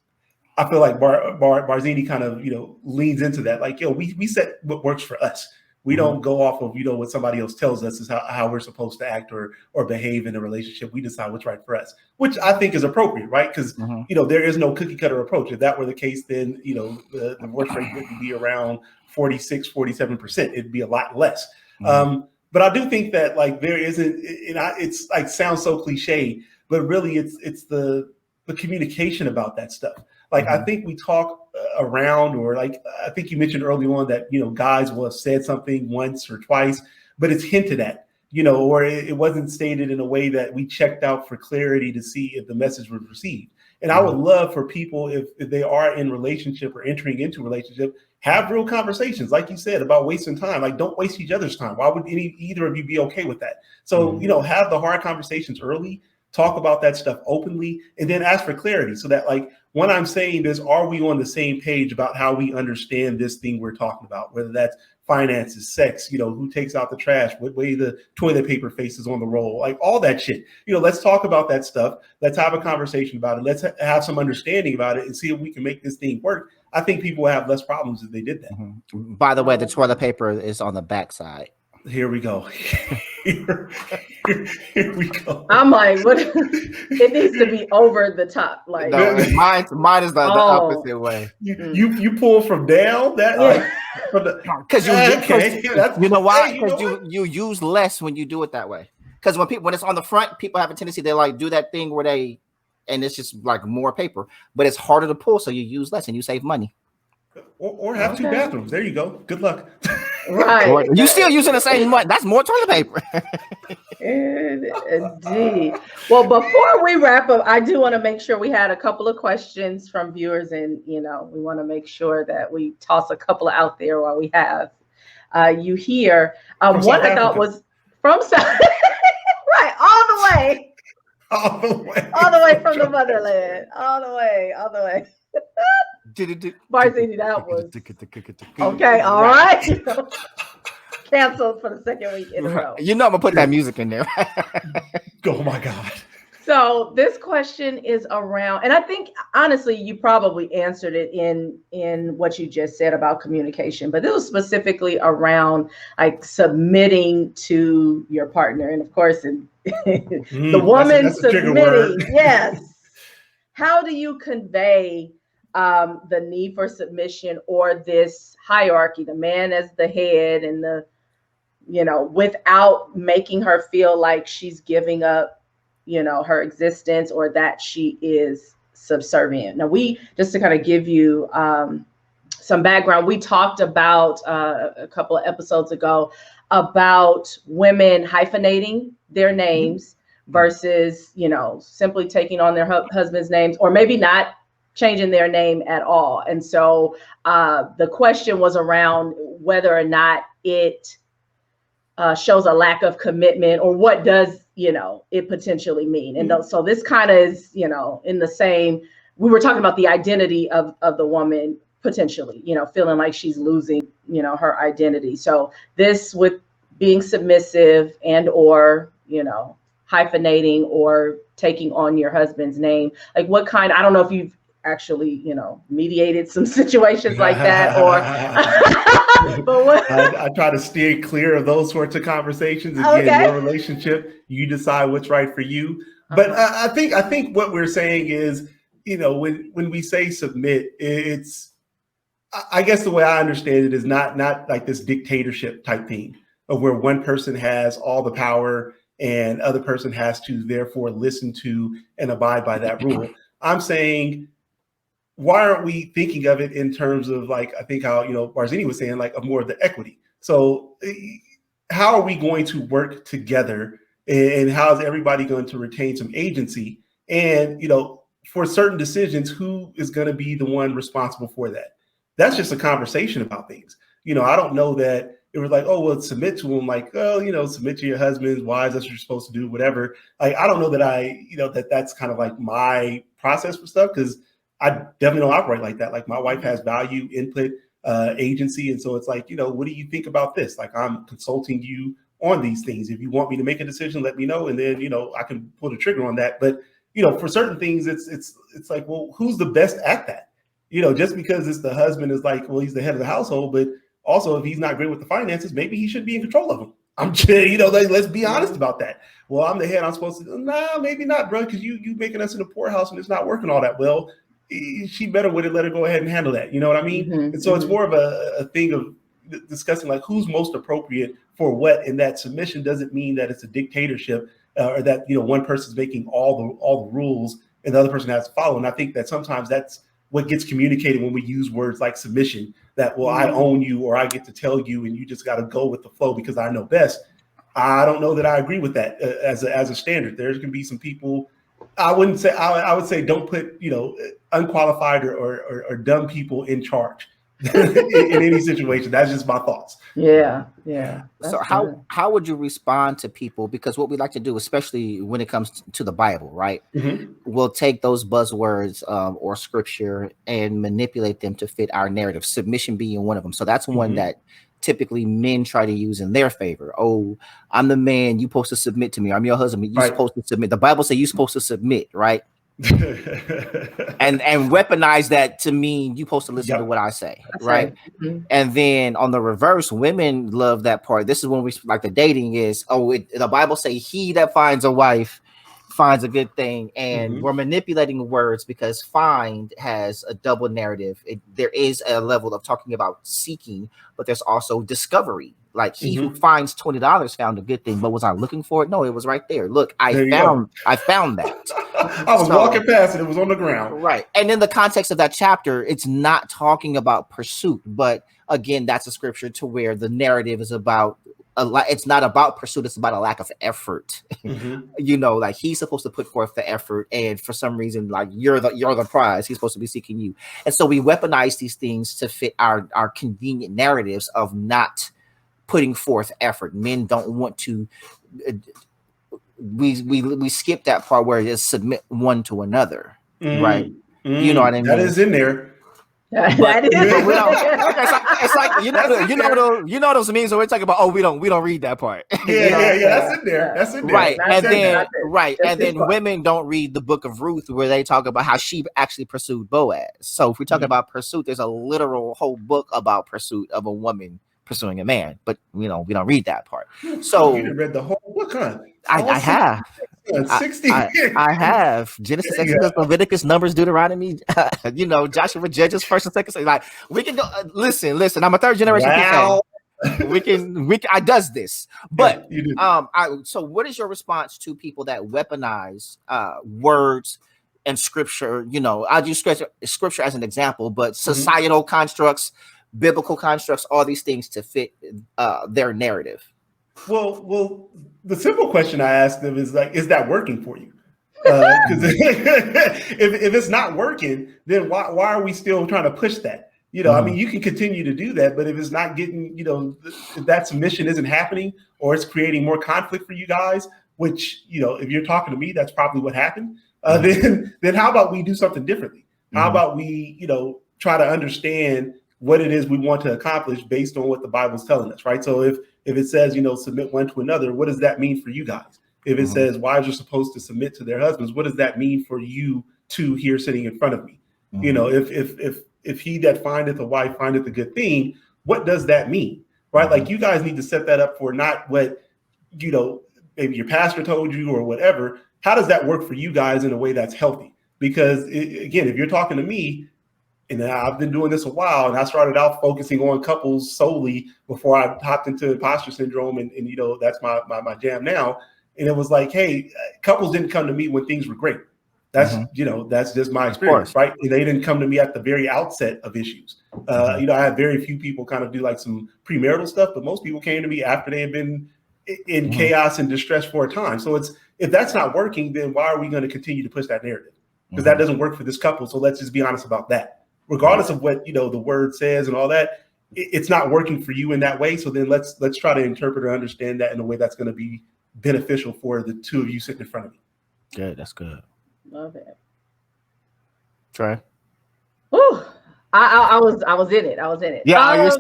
I feel like Barzini kind of, you know, leans into that. Like, yo, we set what works for us. We don't go off of, you know, what somebody else tells us is how we're supposed to act or behave in a relationship. We decide what's right for us, which I think is appropriate, right? Because, you know, there is no cookie cutter approach. If that were the case, then, you know, the divorce rate wouldn't be around 46, 47%. It'd be a lot less. But I do think that, like, there isn't, it's like, sounds so cliche, but really it's the communication about that stuff. Like, I think we talk around, or like, I think you mentioned early on that, you know, guys will have said something once or twice, but it's hinted at, you know, or it wasn't stated in a way that we checked out for clarity to see if the message was received. And I would love for people, if they are in relationship or entering into relationship, have real conversations, like you said, about wasting time. Like, don't waste each other's time. Why would either of you be okay with that? So, you know, have the hard conversations early, talk about that stuff openly, and then ask for clarity, so that, like, when I'm saying this, are we on the same page about how we understand this thing we're talking about, whether that's finances, sex, you know, who takes out the trash, what way the toilet paper faces on the roll, like all that shit. You know, let's talk about that stuff. Let's have a conversation about it. Let's have some understanding about it and see if we can make this thing work. I think people will have less problems if they did that. By the way, the toilet paper is on the backside. Here we go. Here we go. I'm like, what? It needs to be over the top. Like, no, mine is the opposite way. You pull from down that, because you know why? Because you use less when you do it that way. Because when it's on the front, people have a tendency to like do that thing where and it's just like more paper, but it's harder to pull, so you use less and you save money. Or have two bathrooms. There you go. Good luck. Right. You still using the same money. That's more toilet paper. Indeed. Well, before we wrap up, I do want to make sure we had a couple of questions from viewers, and, you know, we want to make sure that we toss a couple out there while we have you here. One I thought was from South, right, all the way from the motherland, all the way. Barzini, that was okay. All right. Canceled for the second week in a row. You know I'm gonna put that music in there. Oh my God. So this question is around, and I think honestly you probably answered it in what you just said about communication, but this was specifically around like submitting to your partner, and of course, the woman that's submitting. Yes. How do you convey the need for submission, or this hierarchy, the man as the head, and without making her feel like she's giving up, her existence, or that she is subservient? Now, just to kind of give you some background, we talked about a couple of episodes ago about women hyphenating their names versus, simply taking on their husband's names, or maybe not changing their name at all. And so the question was around whether or not it shows a lack of commitment, or what does, it potentially mean. And so this kind of is, in the same, we were talking about the identity of the woman potentially, feeling like she's losing, her identity. So this with being submissive and or, hyphenating or taking on your husband's name, like what kind, I don't know if you've actually, mediated some situations like that, or but what? I try to steer clear of those sorts of conversations. Again, your relationship, you decide what's right for you. But I think what we're saying is, when we say submit, it's, I guess the way I understand it is not like this dictatorship type thing of where one person has all the power and other person has to therefore listen to and abide by that rule. I'm saying, why aren't we thinking of it in terms of, like, I think how, Barzini was saying, like, of more of the equity. So how are we going to work together, and how is everybody going to retain some agency? And, for certain decisions, who is going to be the one responsible for that? That's just a conversation about things. I don't know that it was like, oh, well, submit to him, like, oh, submit to your husband's wives, that's what you're supposed to do, whatever. Like, I don't know that that's kind of like my process for stuff, because I definitely don't operate like that. Like, my wife has value, input, agency. And so it's like, what do you think about this? Like, I'm consulting you on these things. If you want me to make a decision, let me know. And then, I can pull the trigger on that. But, for certain things, it's like, well, who's the best at that? Just because it's the husband is like, well, he's the head of the household, but also if he's not great with the finances, maybe he should be in control of them. I'm just, like, let's be honest about that. Well, I'm the head, I'm supposed to, nah, maybe not, bro, because you making us in a poorhouse and it's not working all that well. She better with it, let her go ahead and handle that. You know what I mean? And so it's more of a thing of discussing, like, who's most appropriate for what, and that submission doesn't mean that it's a dictatorship, or that, one person's making all the rules and the other person has to follow. And I think that sometimes that's what gets communicated when we use words like submission, that, well, I own you, or I get to tell you, and you just got to go with the flow because I know best. I don't know that I agree with that as a standard. There's going to be some people, I would say don't put, unqualified or dumb people in charge in any situation. That's just my thoughts. Yeah. So how would you respond to people? Because what we like to do, especially when it comes to the Bible, right? We'll take those buzzwords or scripture and manipulate them to fit our narrative, submission being one of them. So that's one that typically men try to use in their favor. Oh, I'm the man, you're supposed to submit to me. I'm your husband, you're supposed to submit. The Bible says you're supposed to submit, right? and weaponize that to mean you're supposed to listen to what I say. That's right. And then on the reverse, women love that part. This is when we like the dating is, the Bible say he that finds a wife finds a good thing, and we're manipulating words because find has a double narrative. There is a level of talking about seeking, but there's also discovery. Like, he who finds $20 found a good thing, but was I looking for it? No, it was right there. Look, I found that. I was walking past it. It was on the ground. Right. And in the context of that chapter, it's not talking about pursuit, but again, that's a scripture to where the narrative is about it's not about pursuit, it's about a lack of effort. Like, he's supposed to put forth the effort, and for some reason, like, you're the prize. He's supposed to be seeking you. And so we weaponize these things to fit our convenient narratives of not putting forth effort. Men don't want to we skip that part where it is submit one to another, right? You know what I mean? That is in there. That is. It's like you know those memes where we're talking about, we don't read that part. Yeah, that's in there. That's in there. Right. And then women don't read the book of Ruth where they talk about how she actually pursued Boaz. So if we're talking about pursuit, there's a literal whole book about pursuit of a woman pursuing a man, but we don't read that part. So you read the whole book, huh? I have. 60. I have Genesis, Exodus, Leviticus, Numbers, Deuteronomy, Joshua, Judges, 1st and 2nd. So, like, we can go. Listen. I'm a third generation. Wow. We can. I does this, but you do. So what is your response to people that weaponize words and scripture? I'll use scripture as an example, but societal constructs, biblical constructs, all these things to fit their narrative. Well, the simple question I asked them is like, is that working for you? Because if it's not working, then why are we still trying to push that? I mean, you can continue to do that, but if it's not getting, if that submission isn't happening, or it's creating more conflict for you guys, which, if you're talking to me, that's probably what happened. Then how about we do something differently? How about we, try to understand what it is we want to accomplish based on what the Bible's telling us, right? So if it says, submit one to another, what does that mean for you guys? If it says wives are supposed to submit to their husbands, what does that mean for you two here sitting in front of me? If he that findeth a wife findeth a good thing, what does that mean, right? Like, you guys need to set that up for not what, maybe your pastor told you or whatever. How does that work for you guys in a way that's healthy? Because again, if you're talking to me, and I've been doing this a while, and I started out focusing on couples solely before I hopped into imposter syndrome, and that's my jam now. And it was like, hey, couples didn't come to me when things were great. That's that's just my experience, right? They didn't come to me at the very outset of issues. I had very few people kind of do like some premarital stuff, but most people came to me after they had been in chaos and distress for a time. So if that's not working, then why are we going to continue to push that narrative? Because that doesn't work for this couple. So let's just be honest about that. Regardless of what the word says and all that, it's not working for you in that way. So then let's try to interpret or understand that in a way that's going to be beneficial for the two of you sitting in front of me. Good, that's good. Love it. Trey. Ooh, I was in it. Yeah,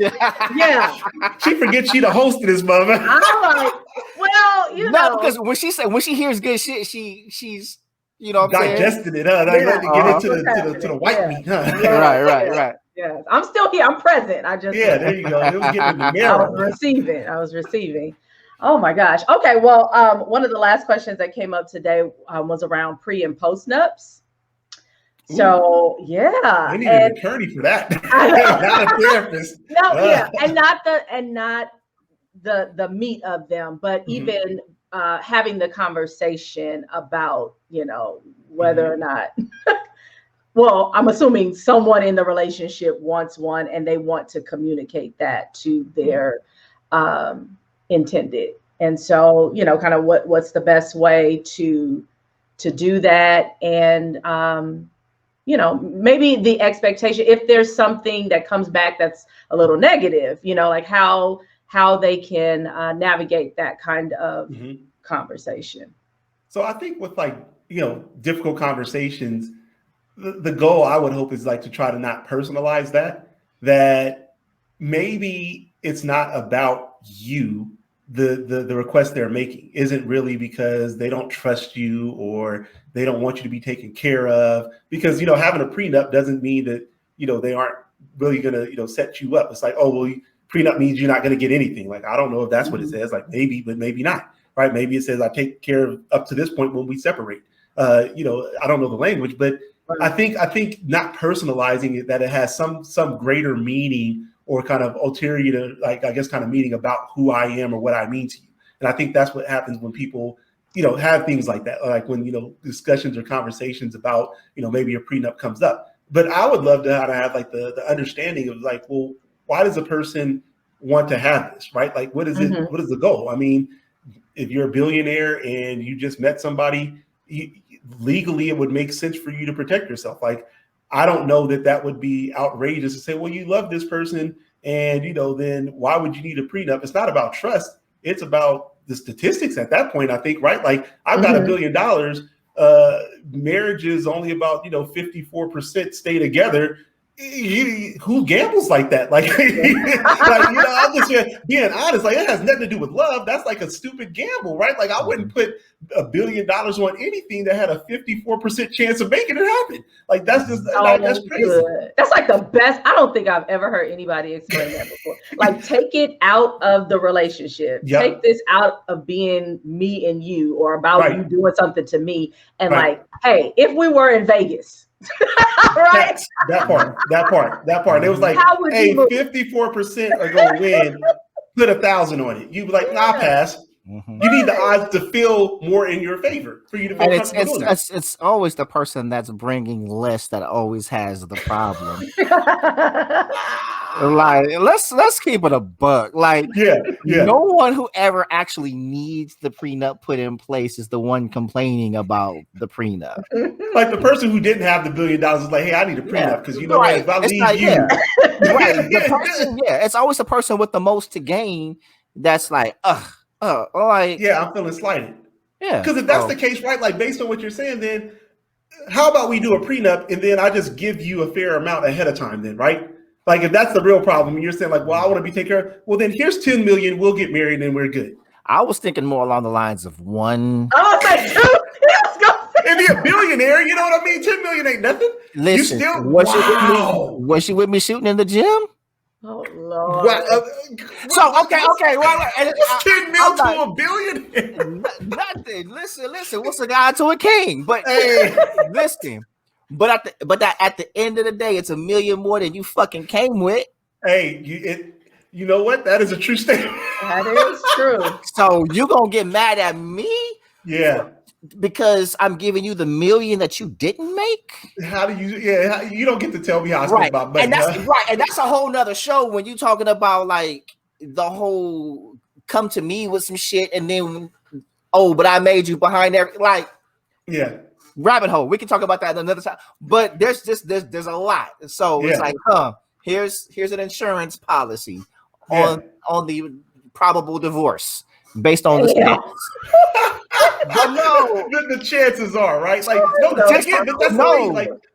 yeah. She forgets she the host of this, mother. I'm like, well, no, because when she hears good shit, she's digested it, huh? Like, let me get into the white meat, huh? Yeah, right. Yes, I'm still here. I'm present. There you go. It was getting the marrow. I was receiving. Oh my gosh. Okay. Well, one of the last questions that came up today was around pre and post nups. So yeah, I need an attorney for that. Not a therapist. No, yeah, and not the meat of them, but even having the conversation about whether or not. Well, I'm assuming someone in the relationship wants one, and they want to communicate that to their intended. And so, kind of what's the best way to do that, and maybe the expectation, if there's something that comes back that's a little negative, like how they can navigate that kind of conversation. So I think with difficult conversations, the goal I would hope is to try to not personalize that maybe it's not about you. The request they're making isn't really because they don't trust you or they don't want you to be taken care of, because having a prenup doesn't mean that they aren't really going to set you up. It's like, oh well, prenup means you're not going to get anything. Like, I don't know if that's what it says. Like, maybe, but maybe not, right? Maybe it says I take care of up to this point when we separate. I don't know the language, but I think not personalizing it, that it has some greater meaning or kind of ulterior, kind of meaning about who I am or what I mean to you. And I think that's what happens when people, have things like that, like when, discussions or conversations about, maybe a prenup comes up. But I would love to have the understanding of well, why does a person want to have this, right? Like, what is it? What is the goal? I mean, if you're a billionaire and you just met somebody, legally, it would make sense for you to protect yourself. Like, I don't know that would be outrageous to say, well, you love this person and, then why would you need a prenup? It's not about trust. It's about the statistics at that point, I think, right? Like, I've got $1 billion. Marriage is only about, 54% stay together. Who gambles like that? Like, I'm just being honest. Like, it has nothing to do with love. That's like a stupid gamble, right? Like, I wouldn't put $1 billion on anything that had a 54% chance of making it happen. Like, that's just that's crazy. Good. That's like the best. I don't think I've ever heard anybody explain that before. Like, take it out of the relationship. Yep. Take this out of being me and you, or about you doing something to me. And like, hey, if we were in Vegas. Right. That part. It was like, hey, 54% are going to win. Put 1,000 on it. You'd be like, nah, pass. Mm-hmm. You need the odds to feel more in your favor for you to feel comfortable doing that. It's always the person that's bringing less that always has the problem. Like, let's keep it a buck. Like, no one who ever actually needs the prenup put in place is the one complaining about the prenup. Like the person who didn't have the $1 billion is like, hey, I need a prenup because you know what? If I leave you, right? The person, it's always the person with the most to gain. That's like, like, I'm feeling slighted. Yeah, because if that's the case, right? Like based on what you're saying, then how about we do a prenup and then I just give you a fair amount ahead of time, then, right? Like if that's the real problem, and you're saying like, well, I want to be taken care of. Well, then here's $10 million. We'll get married and we're good. I was thinking more along the lines of one. I was like, dude, and be a billionaire. You know what I mean? 10 million ain't nothing. Listen, you still, was she with me shooting in the gym? Oh Lord. So okay. Well, what's 10 mil to $1 billion? Nothing. Listen. What's a guy to a king? But listen. But at the end of the day, it's $1 million more than you fucking came with. Hey, you know what? That is a true statement. That is true. So you gonna get mad at me? Yeah. Because I'm giving you the $1 million that you didn't make. How do you? Yeah, you don't get to tell me how I spend my money. And that's right. And that's a whole nother show when you talking about like the whole come to me with some shit and then but I made you behind every rabbit hole. We can talk about that another time. But there's a lot. So it's like, here's an insurance policy on the probable divorce based on the stats. But no, the chances are right. Like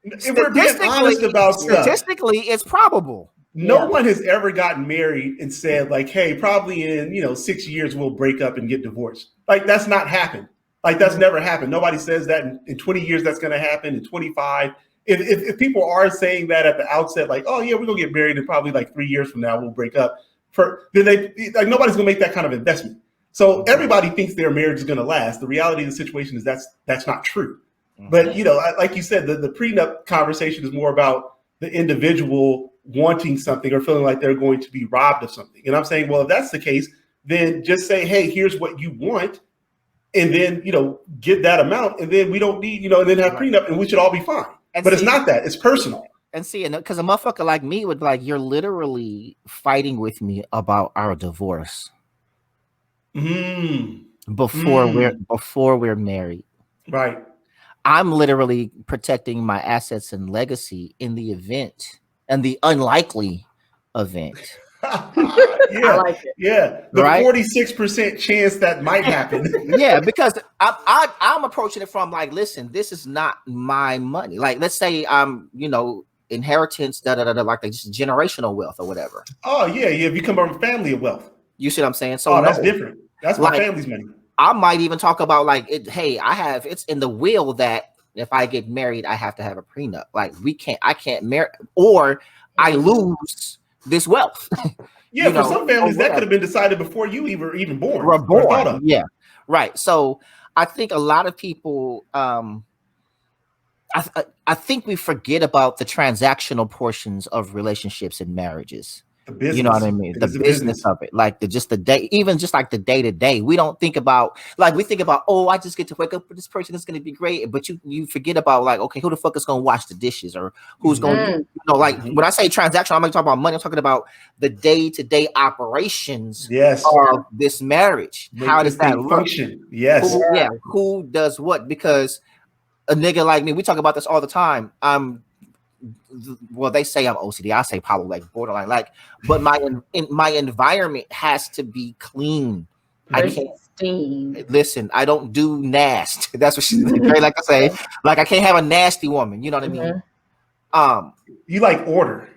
if we're being honest about stuff, statistically, it's probable. No one has ever gotten married and said like, "Hey, probably in 6 years we'll break up and get divorced." Like that's not happened. Like that's never happened. Nobody says that in 20 years that's going to happen. In 25, if people are saying that at the outset, like, "Oh yeah, we're gonna get married and probably like 3 years from now we'll break up," then nobody's gonna make that kind of investment. So everybody thinks their marriage is going to last. The reality of the situation is that's not true. But, like you said, the prenup conversation is more about the individual wanting something or feeling like they're going to be robbed of something. And I'm saying, well, if that's the case, then just say, hey, here's what you want. And then, get that amount. And then we don't need, and then have prenup and we should all be fine. But it's not that. It's personal. And see, because a motherfucker like me would like, you're literally fighting with me about our divorce. Before we're married, right? I'm literally protecting my assets and legacy in the event and the unlikely event. I like it. Yeah, the 46% chance that might happen. Yeah, because I'm approaching it from like, listen, this is not my money. Like, let's say I'm, inheritance, like just generational wealth or whatever. Oh yeah, if you come from a family of wealth. You see what I'm saying? So that's different. That's my family's money. I might even talk about like it's in the will that if I get married, I have to have a prenup. Like I can't marry or I lose this wealth. Yeah, for some families that could have been decided before you even born. Were born. Yeah. Right. So I think a lot of people I think we forget about the transactional portions of relationships and marriages. You know what I mean? The business of it, like just the day, even just like the day to day. We don't think about we think about, I just get to wake up with this person. It's going to be great. But you forget about like, okay, who the fuck is going to wash the dishes or who's going to, when I say transactional, I'm not talking about money. I'm talking about the day to day operations of this marriage. How does that function? Yes. Who does what? Because a nigga like me, we talk about this all the time. They say I'm OCD. I say probably like borderline, but my environment has to be clean. I can't listen. I don't do nasty. That's what she like to say. Like I can't have a nasty woman. You know what I mean? You like order.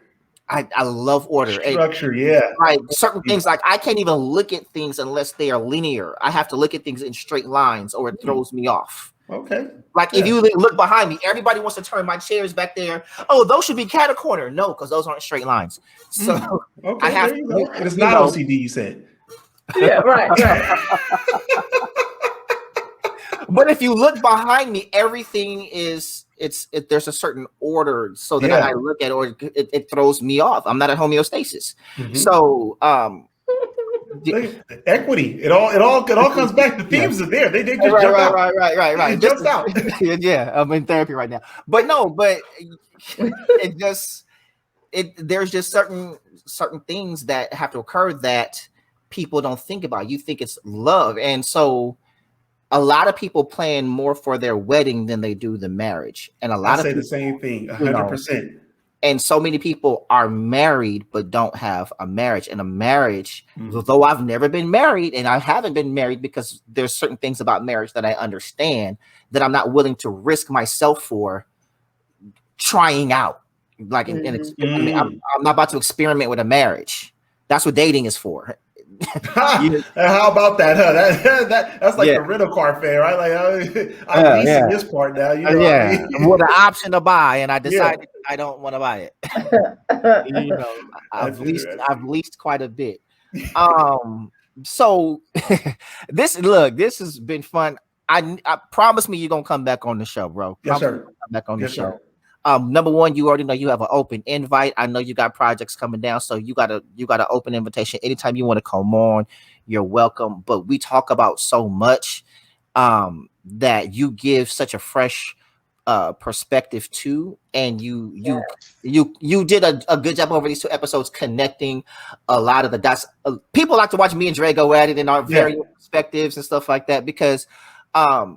I love order. Structure, Like certain things, like I can't even look at things unless they are linear. I have to look at things in straight lines, or it throws me off. Okay. Like if you look behind me, everybody wants to turn my chairs back there. Oh, those should be cat corner. No, because those aren't straight lines. So okay, I have there you go. It's not OCD, you said. Yeah, right. But if you look behind me, everything is there's a certain order so that I look at it, or it throws me off. I'm not at homeostasis. So Equity. It all comes back. The themes are there. They just jump out. Right. It jumps out. Yeah, I'm in therapy right now. But there's just certain things that have to occur that people don't think about. You think it's love, and so a lot of people plan more for their wedding than they do the marriage. And a lot I of people say the same thing, 100%. And so many people are married but don't have a marriage. And a marriage, though I've never been married, and I haven't been married because there's certain things about marriage that I understand that I'm not willing to risk myself for trying out. Like, I mean, I'm not about to experiment with a marriage. That's what dating is for. How about that? Huh? That's like the rental car fare, right? Like I'm leasing this part now. You know what I mean? With an option to buy, and I decided I don't want to buy it. I've leased quite a bit. So this has been fun. I promise me you're gonna come back on the show, bro. Yes, sir. Come back on the show. Sir. Number one, you already know you have an open invite. I know you got projects coming down, so you got an open invitation. Anytime you want to come on, you're welcome. But we talk about so much that you give such a fresh perspective to, and you did a good job over these 2 episodes connecting a lot of the dots. People like to watch me and Dre go at it in our various perspectives and stuff like that, because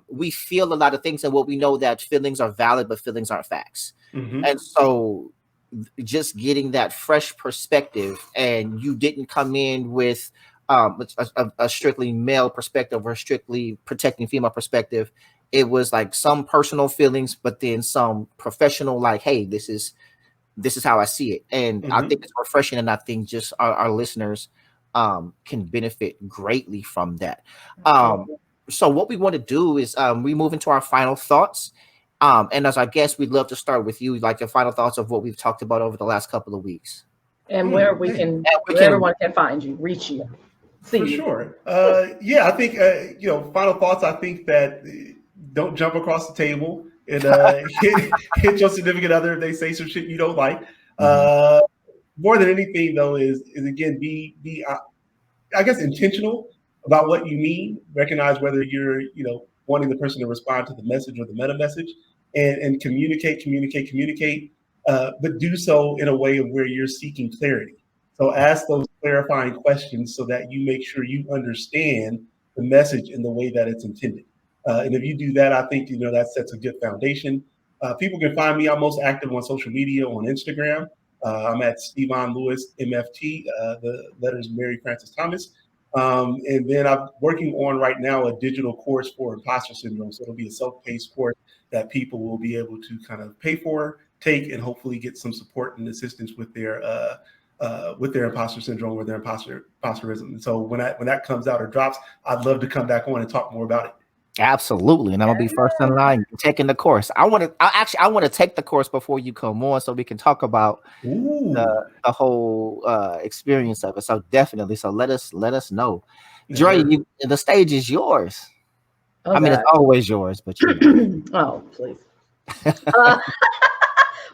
we feel a lot of things, and what we know that feelings are valid, but feelings aren't facts. And so just getting that fresh perspective, and you didn't come in with a strictly male perspective or strictly protecting female perspective. It was like some personal feelings, but then some professional, like, hey, this is how I see it. And I think it's refreshing, and I think just our listeners can benefit greatly from that. So what we want to do is we move into our final thoughts. And as our guest, we'd love to start with you, like your final thoughts of what we've talked about over the last couple of weeks. And where everyone can find you, reach you, see you. Sure. I think, final thoughts, I think that don't jump across the table and hit your significant other if they say some shit you don't like. More than anything, though, is again, be I guess, intentional about what you mean. Recognize whether you're, wanting the person to respond to the message or the meta message, and communicate, but do so in a way of where you're seeking clarity. So ask those clarifying questions so that you make sure you understand the message in the way that it's intended. And if you do that, I think, that sets a good foundation. People can find me. I'm most active on social media on Instagram. I'm at Stevon Lewis, MFT, the letters Mary Frances Thomas. And then I'm working on right now a digital course for imposter syndrome. So it'll be a self-paced course that people will be able to kind of pay for, take, and hopefully get some support and assistance with their imposter syndrome or their imposterism. And so when that comes out or drops, I'd love to come back on and talk more about it. Absolutely. And I'm gonna be first in line taking the course. I want to take the course before you come on so we can talk about the whole experience of it. So definitely. So let us know. Dre, the stage is yours. Oh, I mean, it's always yours, but oh, please.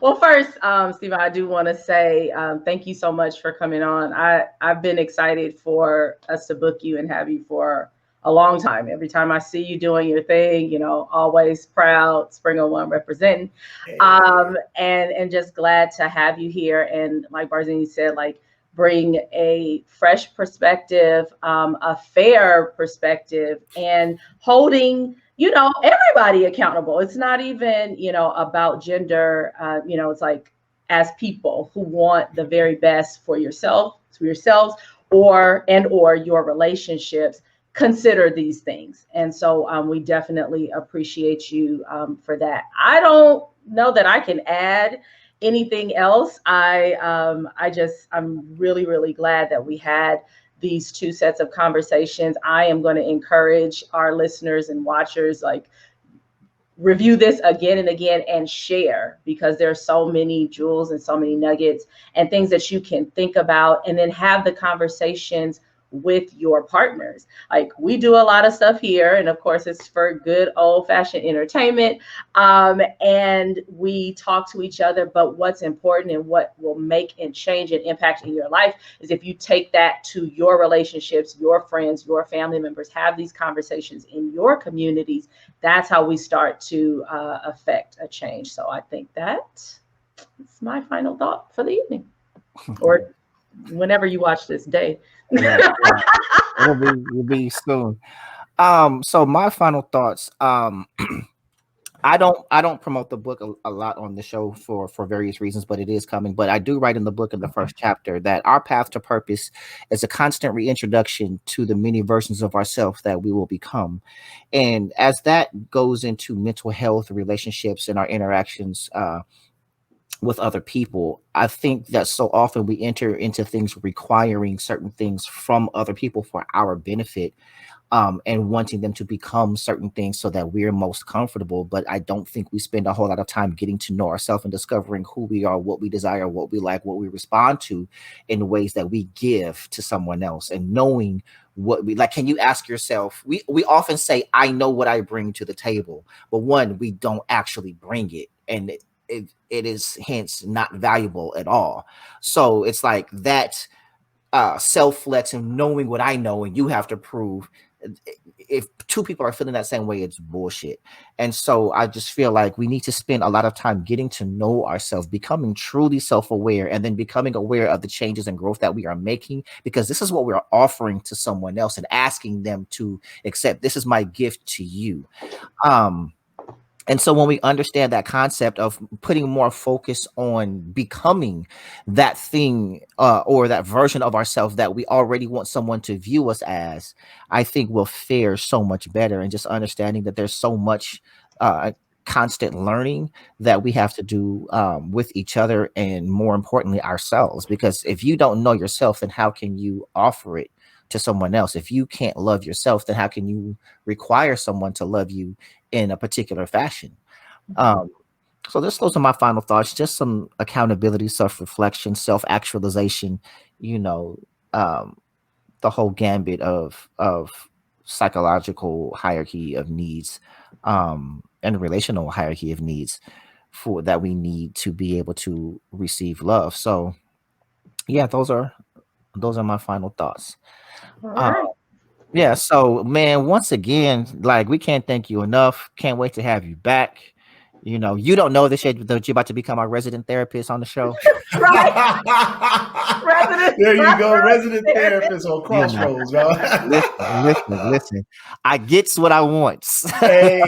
Well, first, Steve, I do want to say thank you so much for coming on. I've been excited for us to book you and have you for a long time. Every time I see you doing your thing, always proud, Spring 01 representing, and just glad to have you here. And like Barzini said, like bring a fresh perspective, a fair perspective, and holding, everybody accountable. It's not even, about gender. It's like as people who want the very best for yourselves, or your relationships. Consider these things. And so we definitely appreciate you for that. I don't know that I can add anything else. I'm really, really glad that we had these 2 sets of conversations. I am going to encourage our listeners and watchers, like, review this again and again and share, because there's so many jewels and so many nuggets and things that you can think about, and then have the conversations with your partners. Like, we do a lot of stuff here, and of course it's for good old-fashioned entertainment, and we talk to each other, but what's important and what will make and change and impact in your life is if you take that to your relationships, your friends, your family members, have these conversations in your communities. That's how we start to affect a change. So I think that's my final thought for the evening, or whenever you watch this day. Yeah. It'll be soon. So my final thoughts. I don't promote the book a lot on the show for various reasons, but it is coming. But I do write in the book in the first chapter that our path to purpose is a constant reintroduction to the many versions of ourselves that we will become. And as that goes into mental health, relationships, and our interactions with other people, I think that so often we enter into things requiring certain things from other people for our benefit. And wanting them to become certain things so that we're most comfortable. But I don't think we spend a whole lot of time getting to know ourselves and discovering who we are, what we desire, what we like, what we respond to in ways that we give to someone else, and knowing what we like. Can you ask yourself, we often say, I know what I bring to the table, but one, we don't actually bring it. And it is hence not valuable at all. So it's like that self-flex and knowing what I know and you have to prove. If two people are feeling that same way, it's bullshit. And so I just feel like we need to spend a lot of time getting to know ourselves, becoming truly self-aware, and then becoming aware of the changes and growth that we are making, because this is what we're offering to someone else and asking them to accept. This is my gift to you. And so when we understand that concept of putting more focus on becoming that thing or that version of ourselves that we already want someone to view us as, I think we'll fare so much better. And just understanding that there's so much constant learning that we have to do with each other, and more importantly, ourselves. Because if you don't know yourself, then how can you offer it to someone else? If you can't love yourself, then how can you require someone to love you in a particular fashion? So those are my final thoughts. Just some accountability, self-reflection, self-actualization, the whole gambit of psychological hierarchy of needs, and relational hierarchy of needs for that we need to be able to receive love. So yeah, those are my final thoughts. All right. Yeah, so man, once again, like, we can't thank you enough. Can't wait to have you back. You don't know this yet, that you're about to become our resident therapist on the show. There you go, resident therapist on Crossroads, bro. Listen. I gets what I want. Hey,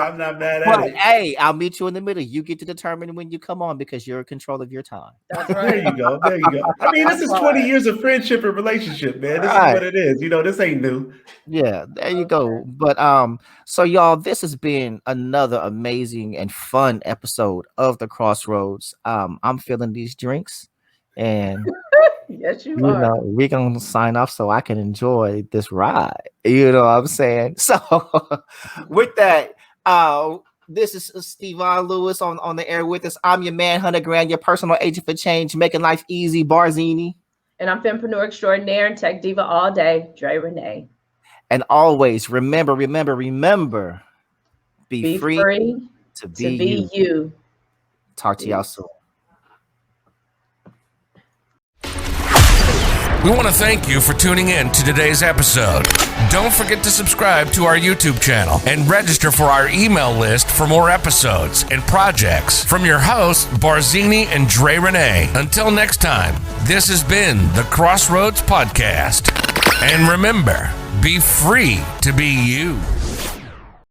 I'm not mad at it. Hey, I'll meet you in the middle. You get to determine when you come on, because you're in control of your time. That's right. There you go. I mean, this is 20 years of friendship and relationship, man. This is what it is. This ain't new. Yeah, there you go. But so y'all, this has been another amazing and fun episode of the Crossroads. I'm feeling these drinks, and yes, you are. We're gonna sign off so I can enjoy this ride. You know what I'm saying? So with that, this is Stevon Lewis on the air with us. I'm your man, Hunter Grant, your personal agent for change, making life easy, Barzini. And I'm fempreneur extraordinaire and tech diva all day, Dre Renee. And always remember, be free to be you. Talk to y'all soon. We want to thank you for tuning in to today's episode. Don't forget to subscribe to our YouTube channel and register for our email list for more episodes and projects from your hosts, Barzini and Dre Renee. Until next time, this has been the Crossroads Podcast. And remember, be free to be you.